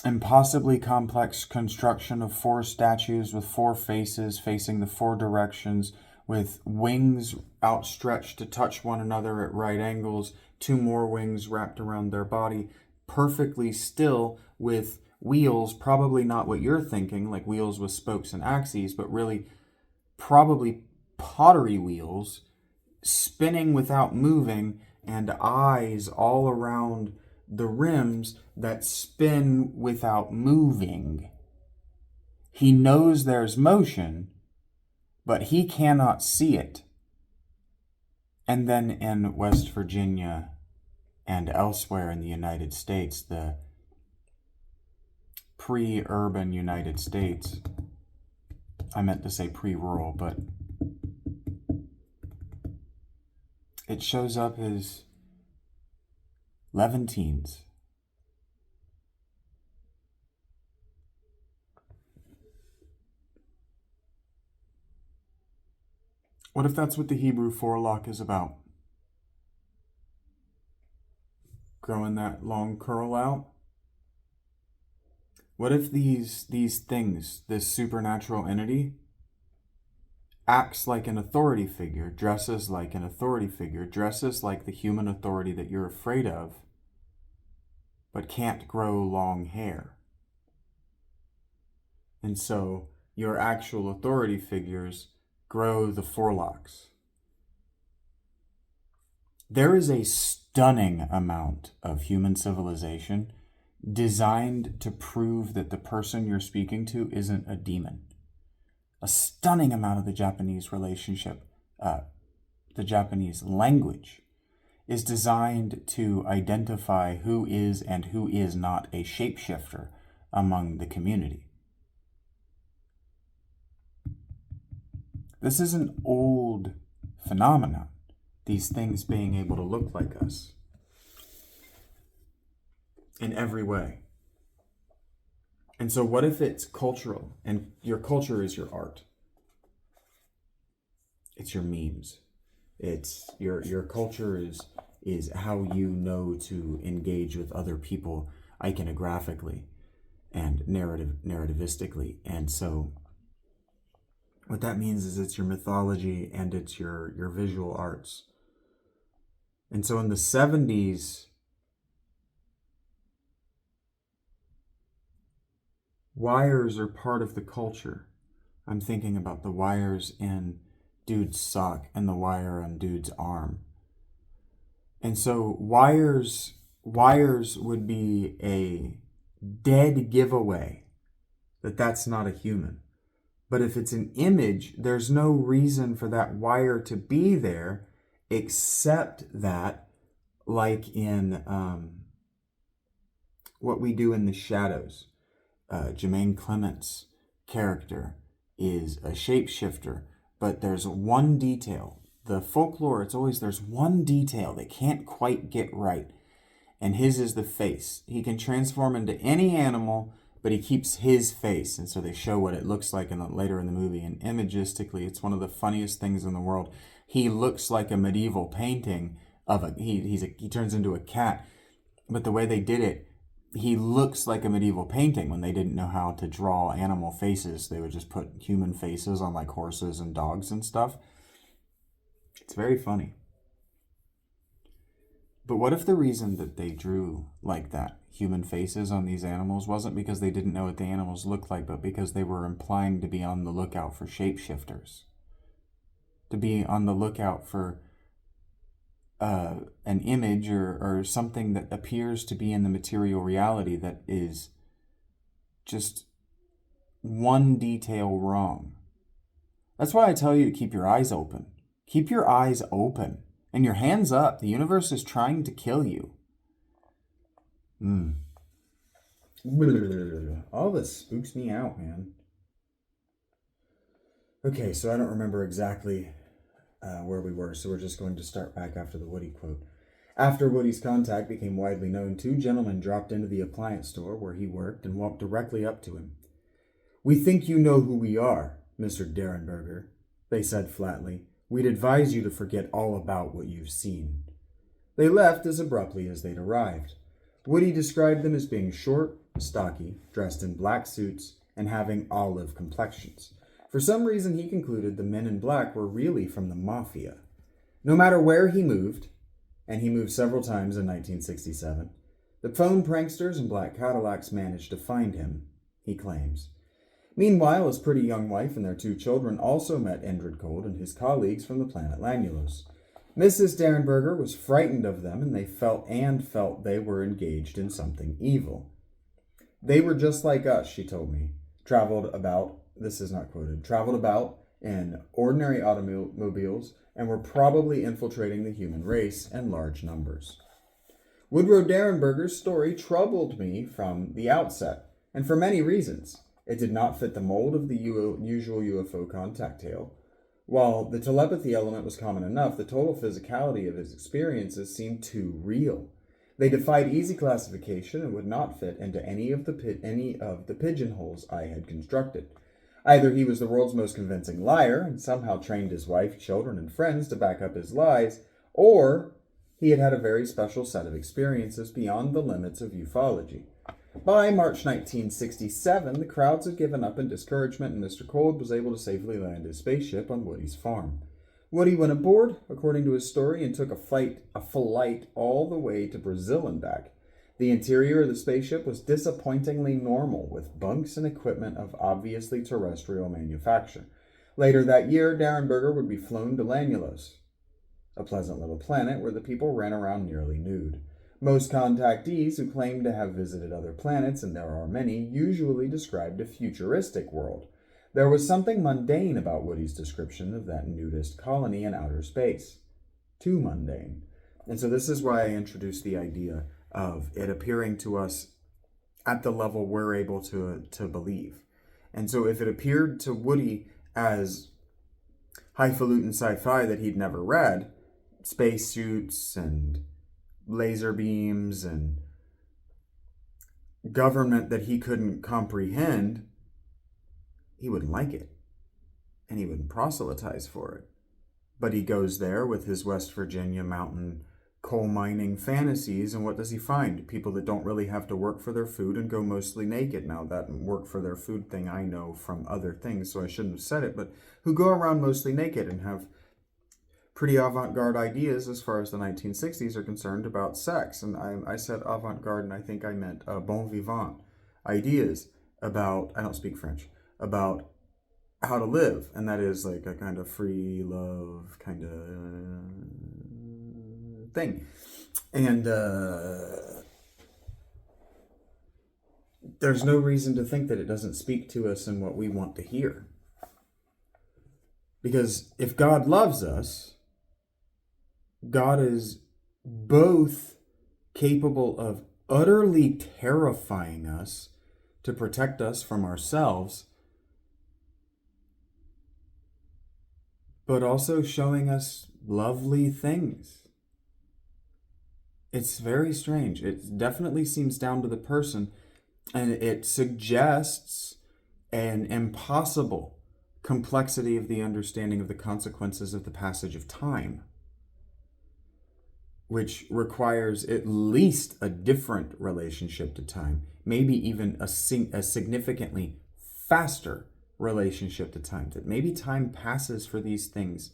impossibly complex construction of 4 statues with 4 faces facing the 4 directions, with wings outstretched to touch one another at right angles, 2 more wings wrapped around their body, perfectly still, with wheels, probably not what you're thinking, like wheels with spokes and axes, but really probably pottery wheels, spinning without moving, and eyes all around the rims that spin without moving. He knows there's motion, but he cannot see it. And then in West Virginia and elsewhere in the United States, the pre-urban United States, I meant to say pre-rural, but it shows up as Levantines. What if that's what the Hebrew forelock is about? Growing that long curl out? What if these things, this supernatural entity, acts like an authority figure, dresses like an authority figure, dresses like the human authority that you're afraid of, but can't grow long hair? And so your actual authority figures grow the forelocks. There is a stunning amount of human civilization designed to prove that the person you're speaking to isn't a demon. A stunning amount of the Japanese relationship, the Japanese language, is designed to identify who is and who is not a shapeshifter among the community. This is an old phenomenon, these things being able to look like us in every way. And so what if it's cultural, and your culture is your art? It's your memes. It's your culture is how you know to engage with other people iconographically and narrativistically. And so what that means is it's your mythology and it's your visual arts. And so in the 70s, wires are part of the culture. I'm thinking about the wires in dude's sock and the wire on dude's arm. And so wires would be a dead giveaway that that's not a human. But if it's an image, there's no reason for that wire to be there, except that, like in What We Do in the Shadows, Jermaine Clement's character is a shapeshifter, but there's one detail. The folklore, it's always there's one detail they can't quite get right, and his is the face. He can transform into any animal, but he keeps his face, and so they show what it looks like later in the movie, and imagistically, it's one of the funniest things in the world. He looks like a medieval painting of he turns into a cat, but the way they did it, he looks like a medieval painting. When they didn't know how to draw animal faces, they would just put human faces on like horses and dogs and stuff. It's very funny. But what if the reason that they drew like that, human faces on these animals, wasn't because they didn't know what the animals looked like, but because they were implying to be on the lookout for shapeshifters? To be on the lookout for an image or something that appears to be in the material reality that is just one detail wrong. That's why I tell you to keep your eyes open. Keep your eyes open and your hands up. The universe is trying to kill you. All this spooks me out, man. Okay, so I don't remember exactly where we were, so we're just going to start back after the Woody quote. After Woody's contact became widely known, two gentlemen dropped into the appliance store where he worked and walked directly up to him. "We think you know who we are, Mr. Derenberger," they said flatly. "We'd advise you to forget all about what you've seen." They left as abruptly as they'd arrived. Woody described them as being short, stocky, dressed in black suits, and having olive complexions. For some reason, he concluded the men in black were really from the mafia. No matter where he moved, and he moved several times in 1967, the phone pranksters and black Cadillacs managed to find him, he claims. Meanwhile, his pretty young wife and their two children also met Indrid Cold and his colleagues from the planet Lanulos. Mrs. Derenberger was frightened of them, and they felt they were engaged in something evil. "They were just like us," she told me. Traveled about in ordinary automobiles and were probably infiltrating the human race in large numbers. Woodrow Derenberger's story troubled me from the outset, and for many reasons. It did not fit the mold of the usual UFO contact tale. While the telepathy element was common enough, the total physicality of his experiences seemed too real. They defied easy classification and would not fit into any of the pigeonholes I had constructed. Either he was the world's most convincing liar and somehow trained his wife, children, and friends to back up his lies, or he had had a very special set of experiences beyond the limits of ufology. By March 1967, the crowds had given up in discouragement, and Mr. Cold was able to safely land his spaceship on Woody's farm. Woody went aboard, according to his story, and took a flight all the way to Brazil and back. The interior of the spaceship was disappointingly normal, with bunks and equipment of obviously terrestrial manufacture. Later that year, Derenberger would be flown to Lanulos, a pleasant little planet where the people ran around nearly nude. Most contactees who claim to have visited other planets, and there are many, usually described a futuristic world. There was something mundane about Woody's description of that nudist colony in outer space. Too mundane. And so this is why I introduced the idea of it appearing to us at the level we're able to believe. And so if it appeared to Woody as highfalutin sci-fi that he'd never read, spacesuits and laser beams and government that he couldn't comprehend, he wouldn't like it. And he wouldn't proselytize for it. But he goes there with his West Virginia mountain coal mining fantasies, and what does he find? People that don't really have to work for their food and go mostly naked. Now, that work for their food thing I know from other things, so I shouldn't have said it, but who go around mostly naked and have pretty avant-garde ideas as far as the 1960s are concerned about sex. And I said avant-garde, and I think I meant bon vivant ideas about, I don't speak French, about how to live. And that is like a kind of free love kind of thing. And there's no reason to think that it doesn't speak to us in what we want to hear. Because if God loves us, God is both capable of utterly terrifying us to protect us from ourselves, but also showing us lovely things. It's very strange. It definitely seems down to the person, and it suggests an impossible complexity of the understanding of the consequences of the passage of time, which requires at least a different relationship to time, maybe even a significantly faster relationship to time, that maybe time passes for these things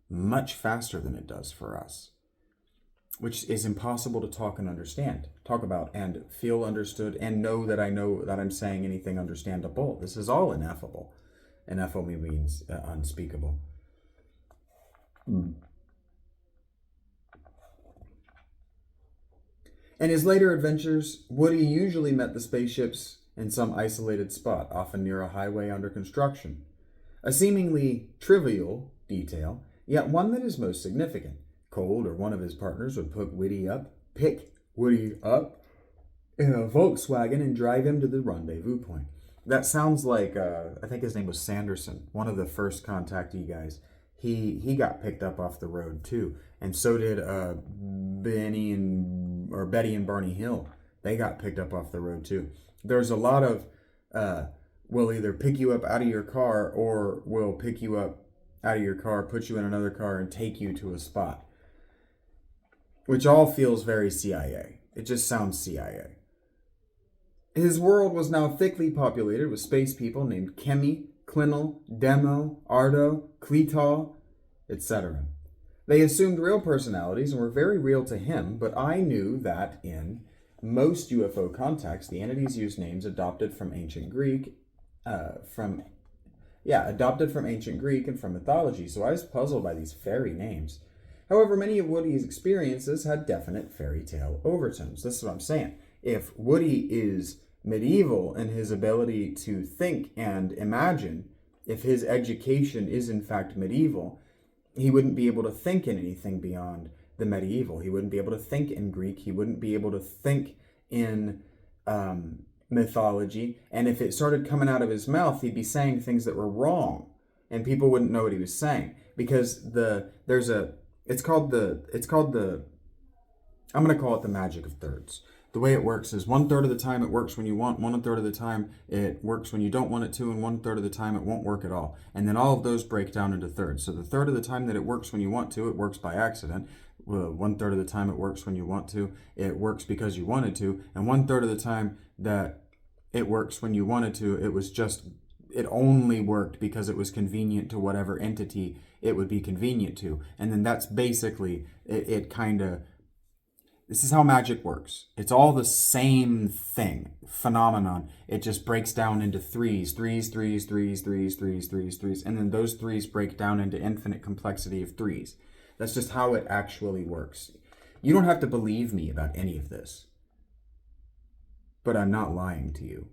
much faster than it does for us, which is impossible to talk about and feel understood and know that I'm saying anything understandable. This is all ineffable. Ineffable means unspeakable. In his later adventures, Woody usually met the spaceships in some isolated spot, often near a highway under construction. A seemingly trivial detail, yet one that is most significant. Cold or one of his partners would pick Woody up in a Volkswagen and drive him to the rendezvous point. That sounds like, I think his name was Sanderson, one of the first contactee guys. he got picked up off the road too, and so did Betty and Barney Hill. They got picked up off the road too. There's a lot of we'll either pick you up out of your car, or we'll pick you up out of your car, put you in another car, and take you to a spot, which all feels very CIA. It just sounds CIA. His world was now thickly populated with space people named Kemi, Clinel, Demo, Ardo, Cletal, etc. They assumed real personalities and were very real to him, but I knew that in most UFO contexts, the entities used names adopted from ancient Greek, adopted from ancient Greek and from mythology, so I was puzzled by these fairy names. However, many of Woody's experiences had definite fairy tale overtones. This is what I'm saying. If Woody is medieval in his ability to think and imagine, if his education is in fact medieval, he wouldn't be able to think in anything beyond the medieval. He wouldn't be able to think in Greek. He wouldn't be able to think in mythology. And if it started coming out of his mouth, he'd be saying things that were wrong, and people wouldn't know what he was saying, because it's called the I'm going to call it the magic of thirds. The way it works is 1/3 of the time it works when you want, 1/3 of the time it works when you don't want it to, and 1/3 of the time it won't work at all. And then all of those break down into thirds. So the third of the time that it works when you want to, it works by accident. 1/3 of the time it works when you want to, it works because you wanted to. And 1/3 of the time that it works when you wanted to, it only worked because it was convenient to whatever entity it would be convenient to. And then that's basically this is how magic works. It's all the same phenomenon. It just breaks down into threes, and then those threes break down into infinite complexity of threes. That's just how it actually works. You don't have to believe me about any of this, but I'm not lying to you.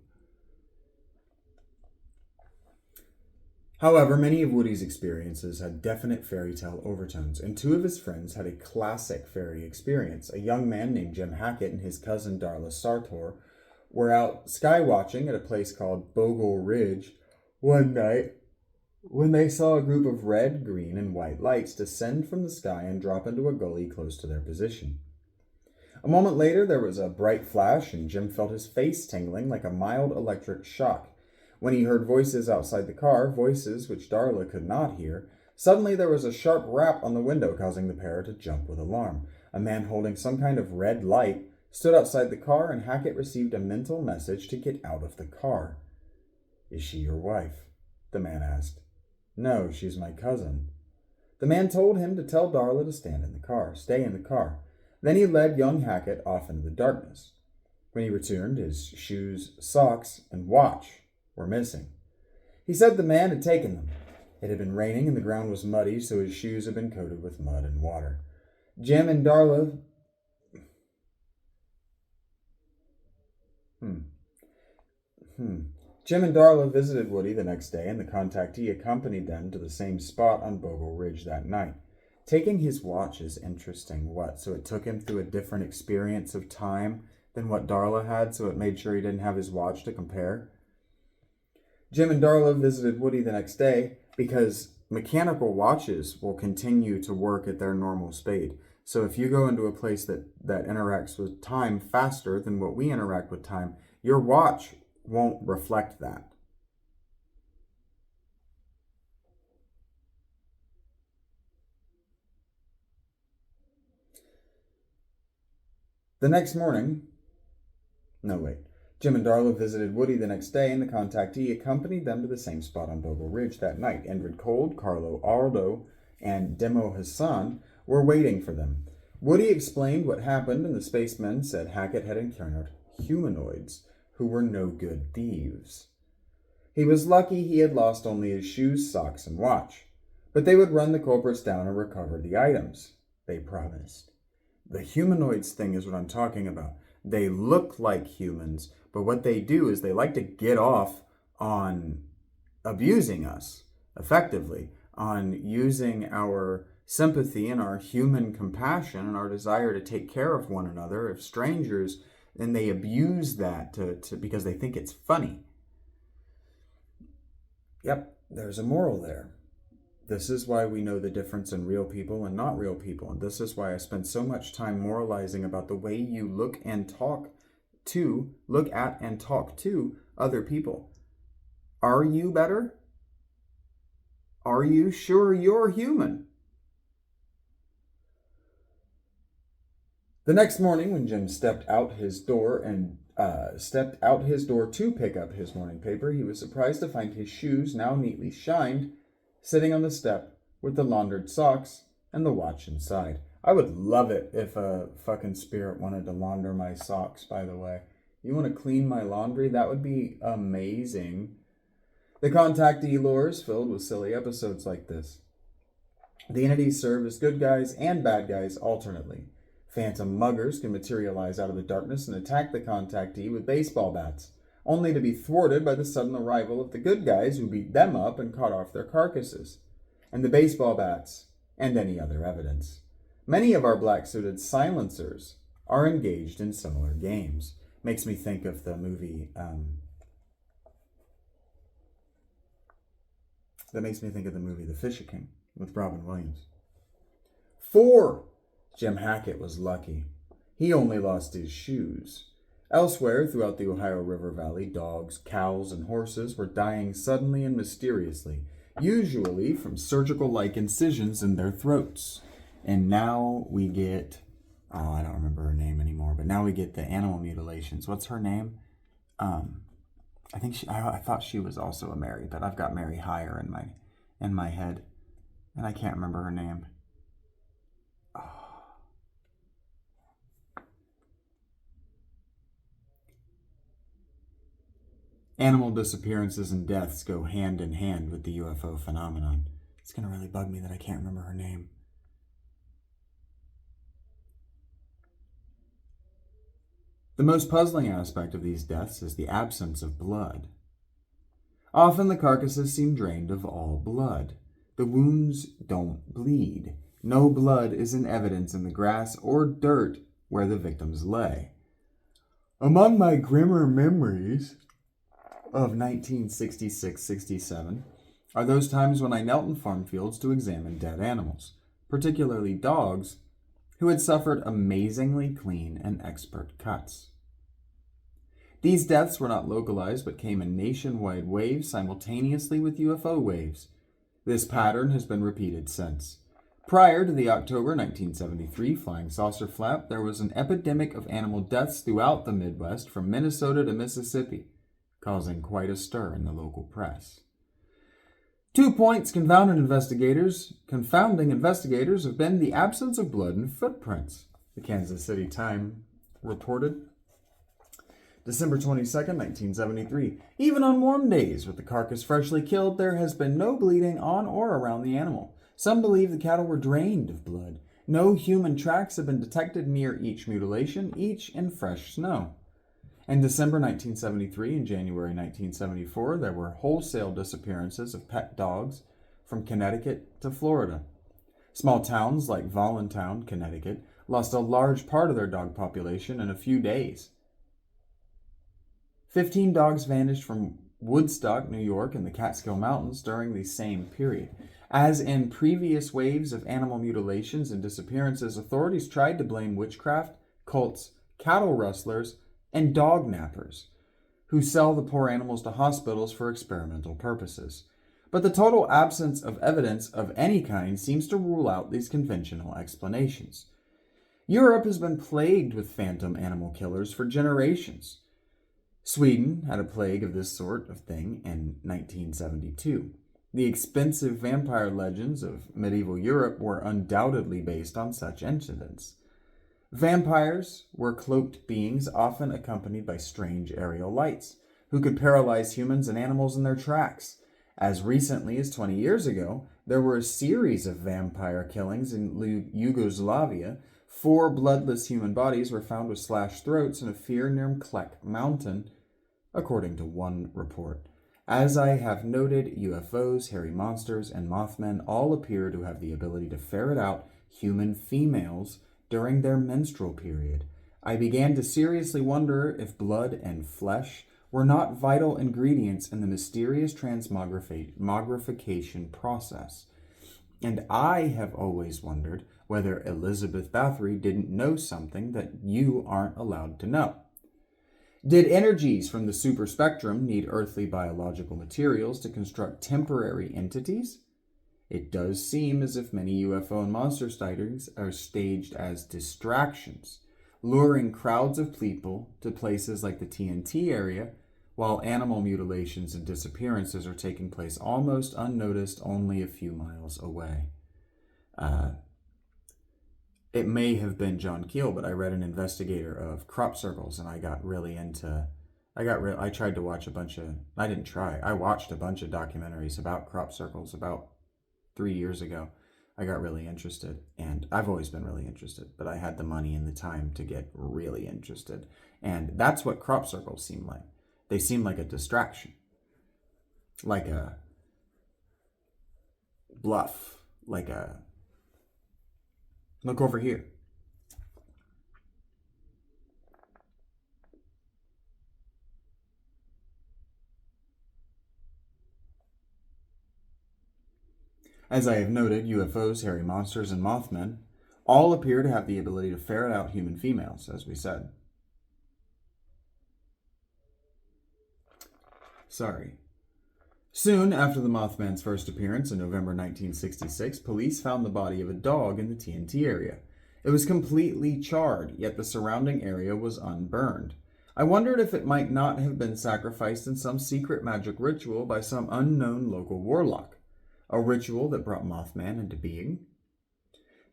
However, many of Woody's experiences had definite fairy tale overtones, and two of his friends had a classic fairy experience. A young man named Jim Hackett and his cousin Darla Sartor were out sky watching at a place called Bogle Ridge one night when they saw a group of red, green, and white lights descend from the sky and drop into a gully close to their position. A moment later, there was a bright flash, and Jim felt his face tingling like a mild electric shock. When he heard voices outside the car, voices which Darla could not hear, suddenly there was a sharp rap on the window, causing the pair to jump with alarm. A man holding some kind of red light stood outside the car, and Hackett received a mental message to get out of the car. "Is she your wife?" the man asked. "No, she's my cousin." The man told him to tell Darla to stay in the car. Then he led young Hackett off into the darkness. When he returned, his shoes, socks, and watch were missing. He said the man had taken them. It had been raining and the ground was muddy, so his shoes had been coated with mud and water. Jim and Darla visited Woody the next day, and the contactee accompanied them to the same spot on Bogle Ridge that night. Taking his watch is interesting. So it took him through a different experience of time than what Darla had, so it made sure he didn't have his watch to compare. Jim and Darla visited Woody the next day because mechanical watches will continue to work at their normal speed. So if you go into a place that interacts with time faster than what we interact with time, your watch won't reflect that. Jim and Darla visited Woody the next day, and the contactee accompanied them to the same spot on Bogle Ridge that night. Endred Cold, Carlo Ardo, and Demo Hassan were waiting for them. Woody explained what happened, and the spacemen said Hackett had encountered humanoids who were no good thieves. He was lucky he had lost only his shoes, socks, and watch, but they would run the culprits down and recover the items, they promised. The humanoids thing is what I'm talking about. They look like humans, but what they do is they like to get off on abusing us, effectively, on using our sympathy and our human compassion and our desire to take care of one another, of strangers, and they abuse that because they think it's funny. Yep, there's a moral there. This is why we know the difference in real people and not real people. And this is why I spend so much time moralizing about the way you look at and talk to other people. Are you better? Are you sure you're human? The next morning, when Jim stepped out his door to pick up his morning paper, he was surprised to find his shoes, now neatly shined, sitting on the step with the laundered socks and the watch inside. I would love it if a fucking spirit wanted to launder my socks, by the way. You want to clean my laundry? That would be amazing. The contactee lore is filled with silly episodes like this. The entities serve as good guys and bad guys alternately. Phantom muggers can materialize out of the darkness and attack the contactee with baseball bats, only to be thwarted by the sudden arrival of the good guys who beat them up and cut off their carcasses, and the baseball bats, and any other evidence. Many of our black-suited silencers are engaged in similar games. Makes me think of the movie, The Fisher-King with Robin Williams. 4. Jim Hackett was lucky. He only lost his shoes. Elsewhere throughout the Ohio River Valley, dogs, cows, and horses were dying suddenly and mysteriously, usually from surgical-like incisions in their throats. And now we get, I don't remember her name anymore, but now we get the animal mutilations. What's her name? I thought she was also a Mary, but I've got Mary Hire in my head, and I can't remember her name. Animal disappearances and deaths go hand in hand with the UFO phenomenon. It's going to really bug me that I can't remember her name. The most puzzling aspect of these deaths is the absence of blood. Often the carcasses seem drained of all blood. The wounds don't bleed. No blood is in evidence in the grass or dirt where the victims lay. Among my grimmer memories of 1966-67 are those times when I knelt in farm fields to examine dead animals, particularly dogs who had suffered amazingly clean and expert cuts. These deaths were not localized but came in nationwide waves simultaneously with UFO waves. This pattern has been repeated since. Prior to the October 1973 flying saucer flap, there was an epidemic of animal deaths throughout the Midwest from Minnesota to Mississippi, causing quite a stir in the local press. 2 points confounding investigators have been the absence of blood and footprints, the Kansas City Times reported. December 22nd, 1973. Even on warm days with the carcass freshly killed, there has been no bleeding on or around the animal. Some believe the cattle were drained of blood. No human tracks have been detected near each mutilation, each in fresh snow. In December 1973 and January 1974, there were wholesale disappearances of pet dogs from Connecticut to Florida. Small towns like Voluntown, Connecticut, lost a large part of their dog population in a few days. 15 dogs vanished from Woodstock, New York, and the Catskill Mountains during the same period. As in previous waves of animal mutilations and disappearances, authorities tried to blame witchcraft, cults, cattle rustlers, and dog nappers, who sell the poor animals to hospitals for experimental purposes. But the total absence of evidence of any kind seems to rule out these conventional explanations. Europe has been plagued with phantom animal killers for generations. Sweden had a plague of this sort of thing in 1972. The expensive vampire legends of medieval Europe were undoubtedly based on such incidents. Vampires were cloaked beings often accompanied by strange aerial lights, who could paralyze humans and animals in their tracks. As recently as 20 years ago, there were a series of vampire killings in Yugoslavia. 4 bloodless human bodies were found with slashed throats in a field near Klek Mountain, according to one report. As I have noted, UFOs, hairy monsters, and Mothman all appear to have the ability to ferret out human females during their menstrual period. I began to seriously wonder if blood and flesh were not vital ingredients in the mysterious transmogrification process. And I have always wondered whether Elizabeth Bathory didn't know something that you aren't allowed to know. Did energies from the superspectrum need earthly biological materials to construct temporary entities? It does seem as if many UFO and monster sightings are staged as distractions, luring crowds of people to places like the TNT area, while animal mutilations and disappearances are taking place almost unnoticed only a few miles away. It may have been John Keel, but I read an investigator of crop circles, and I got really into. I tried to watch a bunch of. I didn't try. I watched a bunch of documentaries about crop circles about 3 years ago. I got really interested, and I've always been really interested, but I had the money and the time to get really interested, and that's what crop circles seem like. They seem like a distraction, like a bluff, like a look over here. As I have noted, UFOs, hairy monsters, and Mothman all appear to have the ability to ferret out human females, as we said. Sorry. Soon after the Mothman's first appearance in November 1966, police found the body of a dog in the TNT area. It was completely charred, yet the surrounding area was unburned. I wondered if it might not have been sacrificed in some secret magic ritual by some unknown local warlock. A ritual that brought Mothman into being.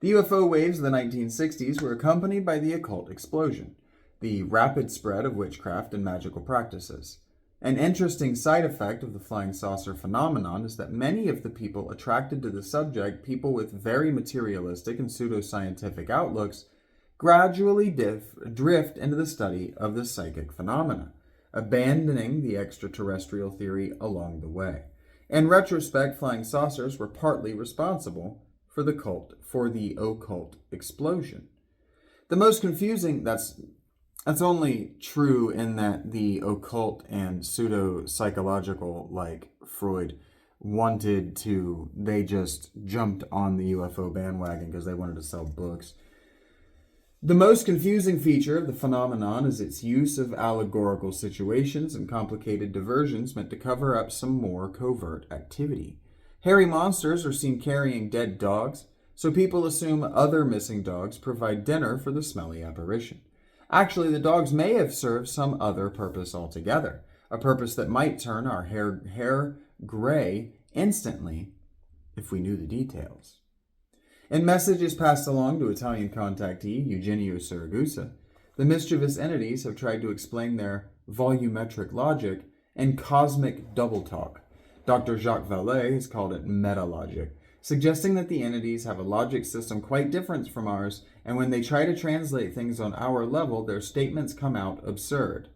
The UFO waves of the 1960s were accompanied by the occult explosion, the rapid spread of witchcraft and magical practices. An interesting side effect of the flying saucer phenomenon is that many of the people attracted to the subject, people with very materialistic and pseudoscientific outlooks, gradually drift into the study of the psychic phenomena, abandoning the extraterrestrial theory along the way. In retrospect, flying saucers were partly responsible for the occult explosion. The most confusing, that's only true in that the occult and pseudo-psychological, like Freud, they just jumped on the UFO bandwagon because they wanted to sell books. The most confusing feature of the phenomenon is its use of allegorical situations and complicated diversions meant to cover up some more covert activity. Hairy monsters are seen carrying dead dogs, so people assume other missing dogs provide dinner for the smelly apparition. Actually, the dogs may have served some other purpose altogether, a purpose that might turn our hair gray instantly if we knew the details. In messages passed along to Italian contactee Eugenio Siragusa, the mischievous entities have tried to explain their volumetric logic and cosmic double talk. Dr. Jacques Vallée has called it metalogic, suggesting that the entities have a logic system quite different from ours, and when they try to translate things on our level, their statements come out absurd.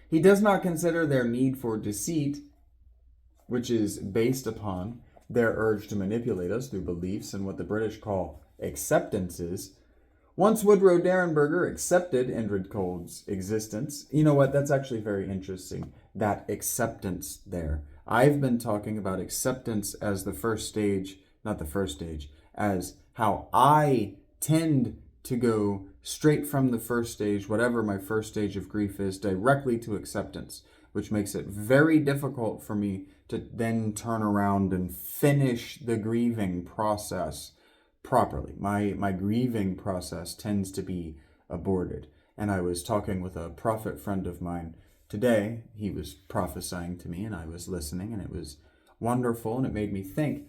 He does not consider their need for deceit, which is based upon their urge to manipulate us through beliefs and what the British call acceptances. Once Woodrow Derenberger accepted Indrid Cold's existence, you know what, that's actually very interesting, that acceptance there. I've been talking about acceptance as the first stage, not the first stage, as how I tend to go straight from the first stage, whatever my first stage of grief is, directly to acceptance, which makes it very difficult for me to then turn around and finish the grieving process properly. My grieving process tends to be aborted. And I was talking with a prophet friend of mine today. He was prophesying to me and I was listening, and it was wonderful and it made me think.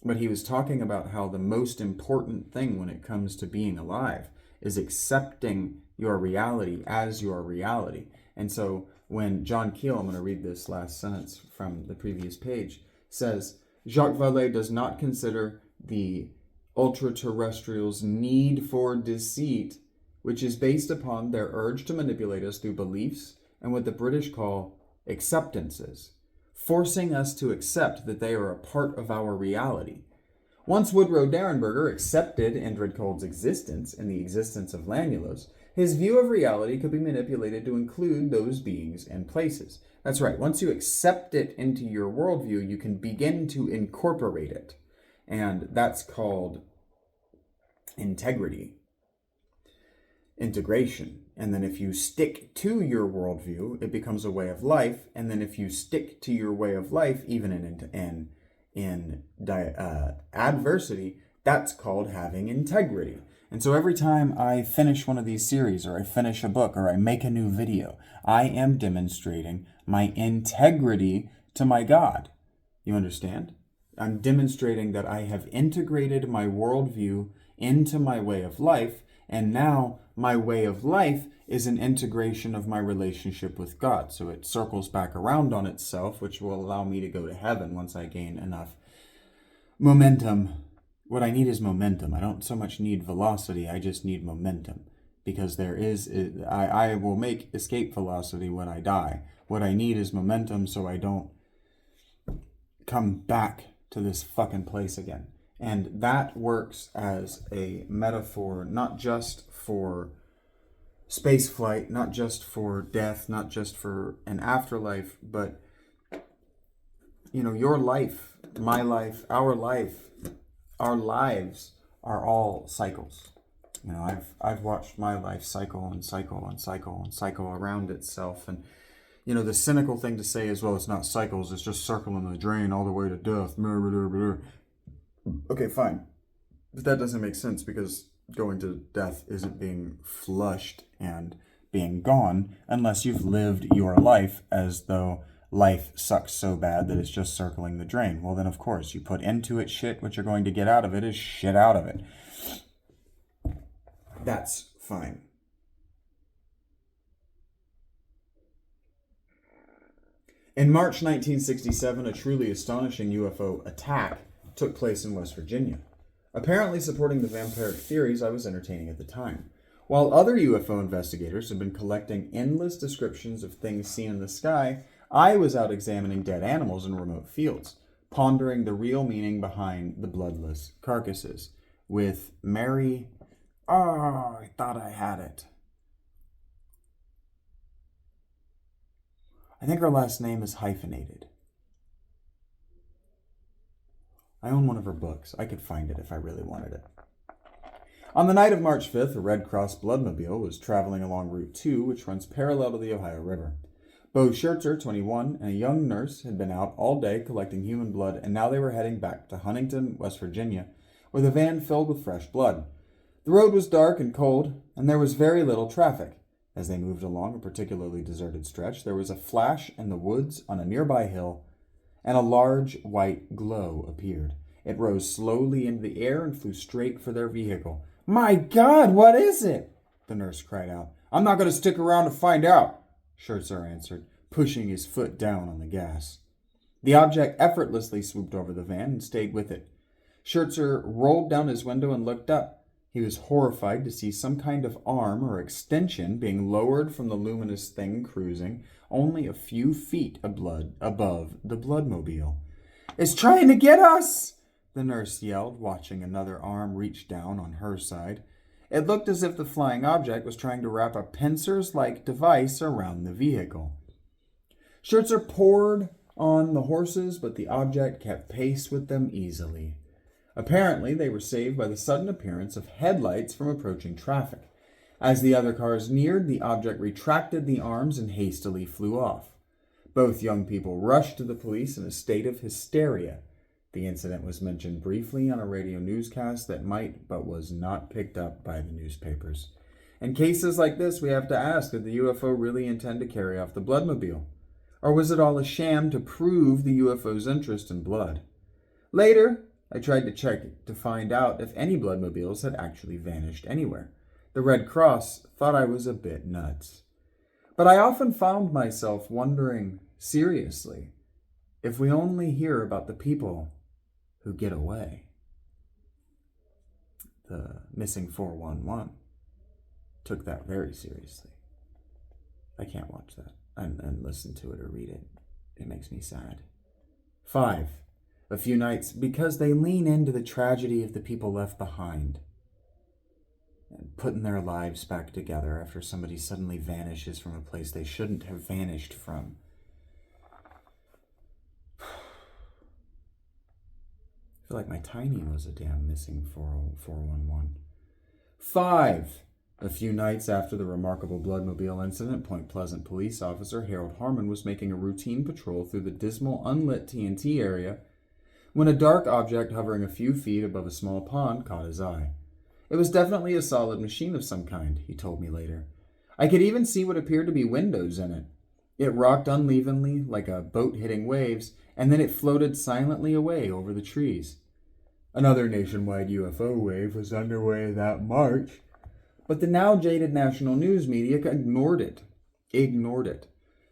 But he was talking about how the most important thing when it comes to being alive is accepting your reality as your reality. And so when John Keel, I'm going to read this last sentence from the previous page, says, Jacques Vallée does not consider the ultra-terrestrials' need for deceit, which is based upon their urge to manipulate us through beliefs and what the British call acceptances, forcing us to accept that they are a part of our reality. Once Woodrow Derenberger accepted Indrid Cold's existence and the existence of Lanulos, his view of reality could be manipulated to include those beings and places. That's right, once you accept it into your worldview, you can begin to incorporate it. And that's called integrity, integration. And then if you stick to your worldview, it becomes a way of life. And then if you stick to your way of life, even in adversity, that's called having integrity. And so every time I finish one of these series, or I finish a book, or I make a new video, I am demonstrating my integrity to my God. You understand? I'm demonstrating that I have integrated my worldview into my way of life, and now my way of life is an integration of my relationship with God. So it circles back around on itself, which will allow me to go to heaven once I gain enough momentum. What I need is momentum. I don't so much need velocity, I just need momentum. Because I will make escape velocity when I die. What I need is momentum so I don't come back to this fucking place again. And that works as a metaphor, not just for space flight, not just for death, not just for an afterlife, but, your life, my life, our lives are all cycles. I've watched my life cycle and cycle and cycle and cycle around itself. And, the cynical thing to say is, well, it's not cycles, it's just circling the drain all the way to death. Okay, fine. But that doesn't make sense, because going to death isn't being flushed and being gone unless you've lived your life as though life sucks so bad that it's just circling the drain. Well, then, of course, you put into it shit. What you're going to get out of it is shit out of it. That's fine. In March 1967, a truly astonishing UFO attack took place in West Virginia, apparently supporting the vampiric theories I was entertaining at the time. While other UFO investigators had been collecting endless descriptions of things seen in the sky, I was out examining dead animals in remote fields, pondering the real meaning behind the bloodless carcasses. With Mary... I thought I had it. I think her last name is hyphenated. I own one of her books. I could find it if I really wanted it. On the night of March 5th, a Red Cross bloodmobile was traveling along Route 2, which runs parallel to the Ohio River. Bo Schertzer, 21, and a young nurse had been out all day collecting human blood, and now they were heading back to Huntington, West Virginia, with a van filled with fresh blood. The road was dark and cold, and there was very little traffic. As they moved along a particularly deserted stretch, there was a flash in the woods on a nearby hill, and a large white glow appeared. It rose slowly into the air and flew straight for their vehicle. "My God, what is it?" the nurse cried out. "I'm not going to stick around to find out," Schertzer answered, pushing his foot down on the gas. The object effortlessly swooped over the van and stayed with it. Schertzer rolled down his window and looked up. He was horrified to see some kind of arm or extension being lowered from the luminous thing cruising only a few feet above the bloodmobile. "It's trying to get us!" the nurse yelled, watching another arm reach down on her side. It looked as if the flying object was trying to wrap a pincers-like device around the vehicle. Schertzer poured on the horses, but the object kept pace with them easily. Apparently, they were saved by the sudden appearance of headlights from approaching traffic. As the other cars neared, the object retracted the arms and hastily flew off. Both young people rushed to the police in a state of hysteria. The incident was mentioned briefly on a radio newscast that might, but was not picked up by the newspapers. In cases like this, we have to ask, did the UFO really intend to carry off the bloodmobile? Or was it all a sham to prove the UFO's interest in blood? Later, I tried to check to find out if any bloodmobiles had actually vanished anywhere. The Red Cross thought I was a bit nuts. But I often found myself wondering, seriously, if we only hear about the people who get away. The missing 411 took that very seriously. I can't watch that and listen to it or read it. It makes me sad. 5. A few nights, because they lean into the tragedy of the people left behind and putting their lives back together after somebody suddenly vanishes from a place they shouldn't have vanished from. feel like my tiny was a damn missing 411. 5. A few nights after the remarkable Bloodmobile incident, Point Pleasant police officer Harold Harmon was making a routine patrol through the dismal, unlit TNT area when a dark object hovering a few feet above a small pond caught his eye. It was definitely a solid machine of some kind, he told me later. I could even see what appeared to be windows in it. It rocked unevenly like a boat hitting waves, and then it floated silently away over the trees. Another nationwide UFO wave was underway that March, but the now jaded national news media ignored it.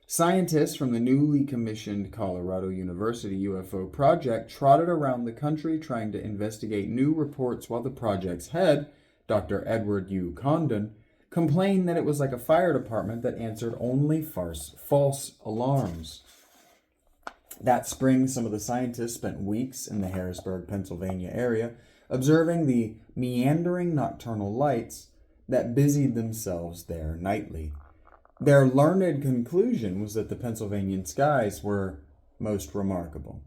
Scientists from the newly commissioned Colorado University UFO project trotted around the country trying to investigate new reports while the project's head, Dr. Edward U. Condon, complained that it was like a fire department that answered only false alarms. That spring, some of the scientists spent weeks in the Harrisburg, Pennsylvania area observing the meandering nocturnal lights that busied themselves there nightly. Their learned conclusion was that the Pennsylvanian skies were most remarkable.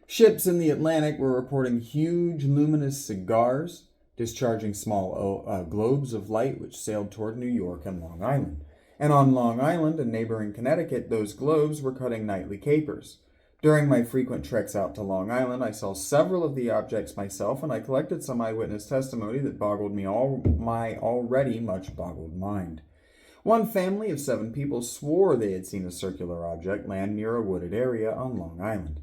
Ships in the Atlantic were reporting huge luminous cigars, discharging small globes of light which sailed toward New York and Long Island. And on Long Island and neighboring Connecticut, those globes were cutting nightly capers. During my frequent treks out to Long Island, I saw several of the objects myself, and I collected some eyewitness testimony that boggled my already much boggled mind. One family of 7 people swore they had seen a circular object land near a wooded area on Long Island.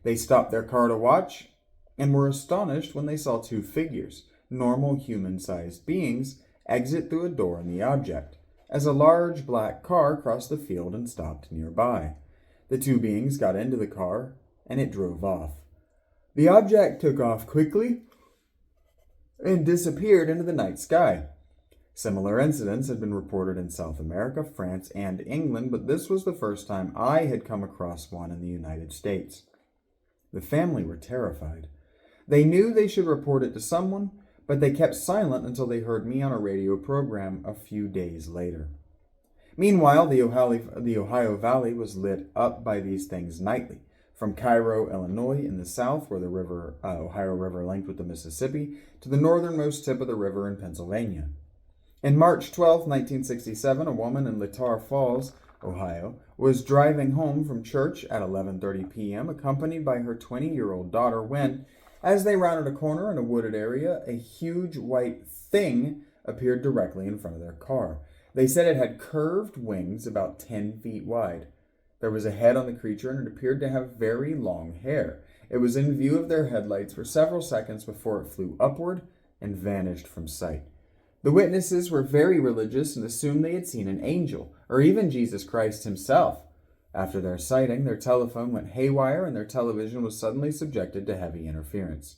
They stopped their car to watch and were astonished when they saw 2 figures, normal human-sized beings, exit through a door in the object, as a large black car crossed the field and stopped nearby. The 2 beings got into the car, and it drove off. The object took off quickly and disappeared into the night sky. Similar incidents had been reported in South America, France, and England, but this was the first time I had come across one in the United States. The family were terrified. They knew they should report it to someone, but they kept silent until they heard me on a radio program a few days later. Meanwhile, the Ohio Valley was lit up by these things nightly. From Cairo, Illinois, in the south, where the Ohio River linked with the Mississippi, to the northernmost tip of the river in Pennsylvania. In March 12, 1967, a woman in Littar Falls, Ohio, was driving home from church at 11:30 p.m., accompanied by her 20-year-old daughter, when, as they rounded a corner in a wooded area, a huge white thing appeared directly in front of their car. They said it had curved wings about 10 feet wide. There was a head on the creature, and it appeared to have very long hair. It was in view of their headlights for several seconds before it flew upward and vanished from sight. The witnesses were very religious and assumed they had seen an angel, or even Jesus Christ himself. After their sighting, their telephone went haywire and their television was suddenly subjected to heavy interference.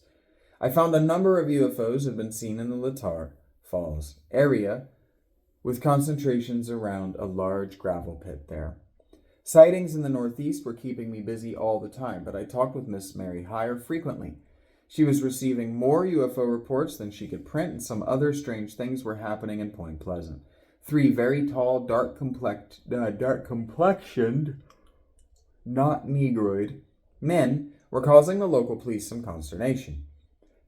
I found a number of UFOs had been seen in the Littar Falls area, with concentrations around a large gravel pit there. Sightings in the Northeast were keeping me busy all the time, but I talked with Miss Mary Heyer frequently. She was receiving more UFO reports than she could print, and some other strange things were happening in Point Pleasant. 3 very tall, dark-complexioned, not negroid, men were causing the local police some consternation.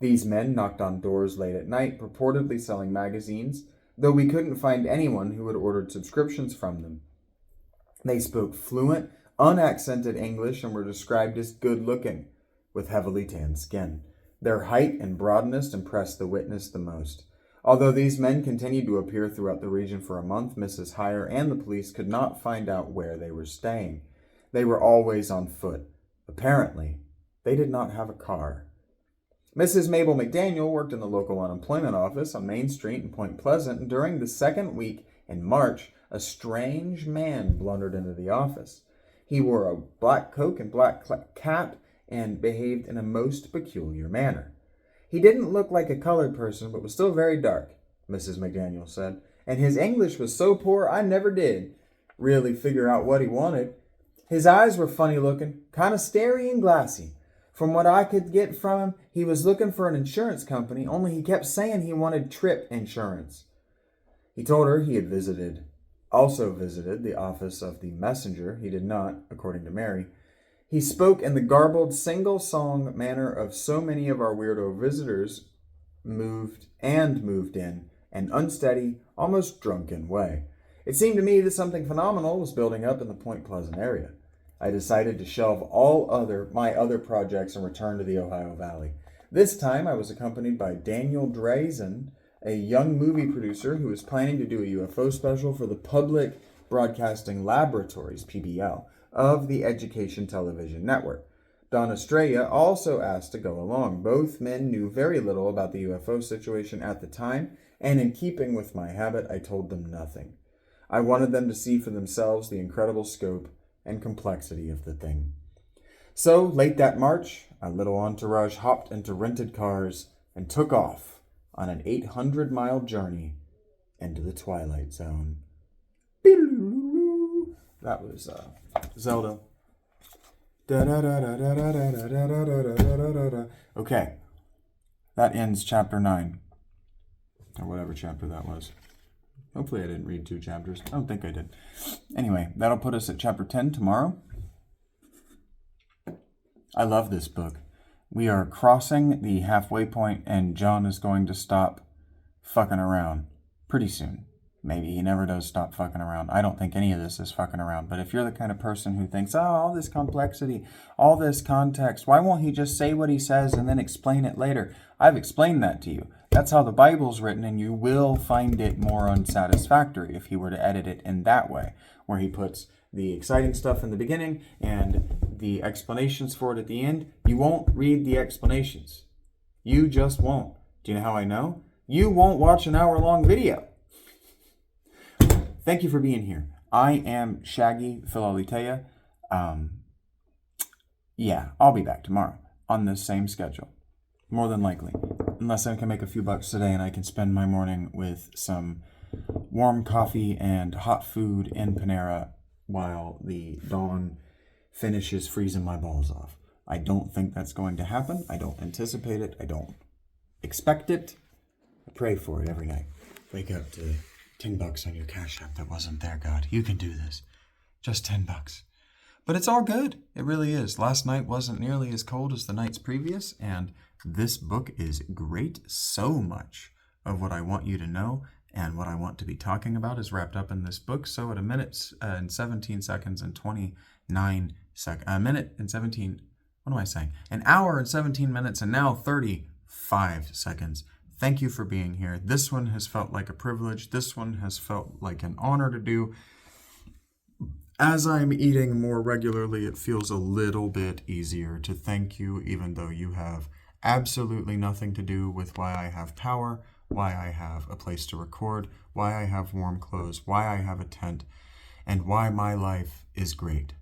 These men knocked on doors late at night, purportedly selling magazines, though we couldn't find anyone who had ordered subscriptions from them. They spoke fluent, unaccented English and were described as good-looking, with heavily tanned skin. Their height and broadness impressed the witness the most. Although these men continued to appear throughout the region for a month, Mrs. Heyer and the police could not find out where they were staying. They were always on foot. Apparently, they did not have a car. Mrs. Mabel McDaniel worked in the local unemployment office on Main Street in Point Pleasant, and during the second week in March, a strange man blundered into the office. He wore a black coat and black cap and behaved in a most peculiar manner. He didn't look like a colored person, but was still very dark, Mrs. McDaniel said, and his English was so poor I never did really figure out what he wanted. His eyes were funny looking, kind of starey and glassy. From what I could get from him, he was looking for an insurance company, only he kept saying he wanted trip insurance. He told her he had also visited the office of the messenger. He did not, according to Mary. He spoke in the garbled, single-song manner of so many of our weirdo visitors moved in an unsteady, almost drunken way. It seemed to me that something phenomenal was building up in the Point Pleasant area. I decided to shelve my other projects and return to the Ohio Valley. This time I was accompanied by Daniel Drazen, a young movie producer who was planning to do a UFO special for the Public Broadcasting Laboratories, PBL, of the Education Television Network. Don Estrella also asked to go along. Both men knew very little about the UFO situation at the time, and in keeping with my habit, I told them nothing. I wanted them to see for themselves the incredible scope and complexity of the thing. So, late that March, our little entourage hopped into rented cars and took off on an 800-mile journey into the Twilight Zone. That was Zelda. Okay, that ends chapter 9, or whatever chapter that was. Hopefully I didn't read 2 chapters. I don't think I did. Anyway, that'll put us at chapter 10 tomorrow. I love this book. We are crossing the halfway point, and John is going to stop fucking around pretty soon. Maybe he never does stop fucking around. I don't think any of this is fucking around. But if you're the kind of person who thinks, oh, all this complexity, all this context, why won't he just say what he says and then explain it later? I've explained that to you. That's how the Bible's written, and you will find it more unsatisfactory if he were to edit it in that way, where he puts the exciting stuff in the beginning and the explanations for it at the end. You won't read the explanations. You just won't. Do you know how I know? You won't watch an hour-long video. Thank you for being here. I am Shaggy Philolitea. Yeah, I'll be back tomorrow on this same schedule. More than likely. Unless I can make a few bucks today and I can spend my morning with some warm coffee and hot food in Panera while the dawn finishes freezing my balls off. I don't think that's going to happen. I don't anticipate it. I don't expect it. I pray for it every night. Wake up to $10 on your Cash App that wasn't there, God. You can do this. Just $10. But it's all good. It really is. Last night wasn't nearly as cold as the nights previous, and this book is great. So much of what I want you to know and what I want to be talking about is wrapped up in this book. So at a minute and 17 seconds and 29 seconds, a minute and 17, what am I saying? An hour and 17 minutes and now 35 seconds. Thank you for being here. This one has felt like a privilege. This one has felt like an honor to do. As I'm eating more regularly, it feels a little bit easier to thank you, even though you have absolutely nothing to do with why I have power, why I have a place to record, why I have warm clothes, why I have a tent, and why my life is great.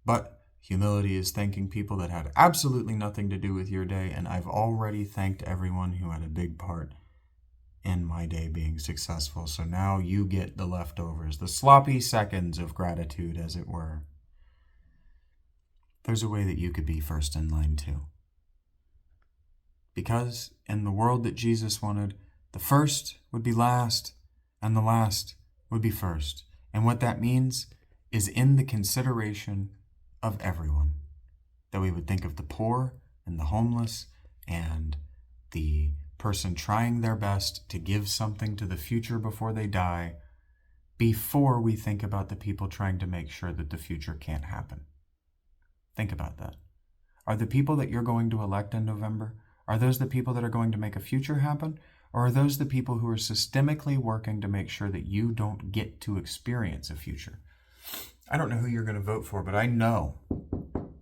But humility is thanking people that had absolutely nothing to do with your day, and I've already thanked everyone who had a big part in my day being successful. So now you get the leftovers, the sloppy seconds of gratitude, as it were. There's a way that you could be first in line too. Because in the world that Jesus wanted, the first would be last and the last would be first. And what that means is in the consideration of everyone. That we would think of the poor and the homeless and the person trying their best to give something to the future before they die, before we think about the people trying to make sure that the future can't happen. Think about that. Are the people that you're going to elect in November, are those the people that are going to make a future happen? Or are those the people who are systemically working to make sure that you don't get to experience a future? I don't know who you're going to vote for, but I know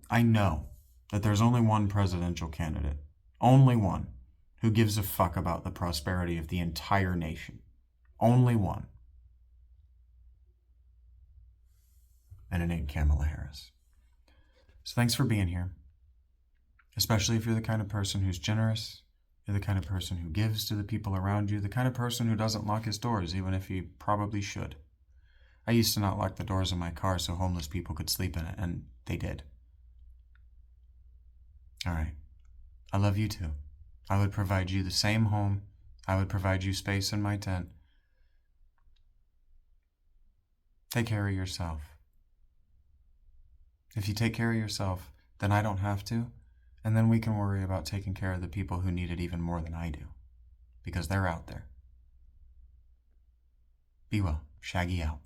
that there's only one presidential candidate. Only one. Who gives a fuck about the prosperity of the entire nation. Only one. And it ain't Kamala Harris. So thanks for being here. Especially if you're the kind of person who's generous, you're the kind of person who gives to the people around you, the kind of person who doesn't lock his doors, even if he probably should. I used to not lock the doors of my car so homeless people could sleep in it, and they did. All right. I love you too. I would provide you the same home. I would provide you space in my tent. Take care of yourself. If you take care of yourself, then I don't have to, and then we can worry about taking care of the people who need it even more than I do, because they're out there. Be well. Shaggy out.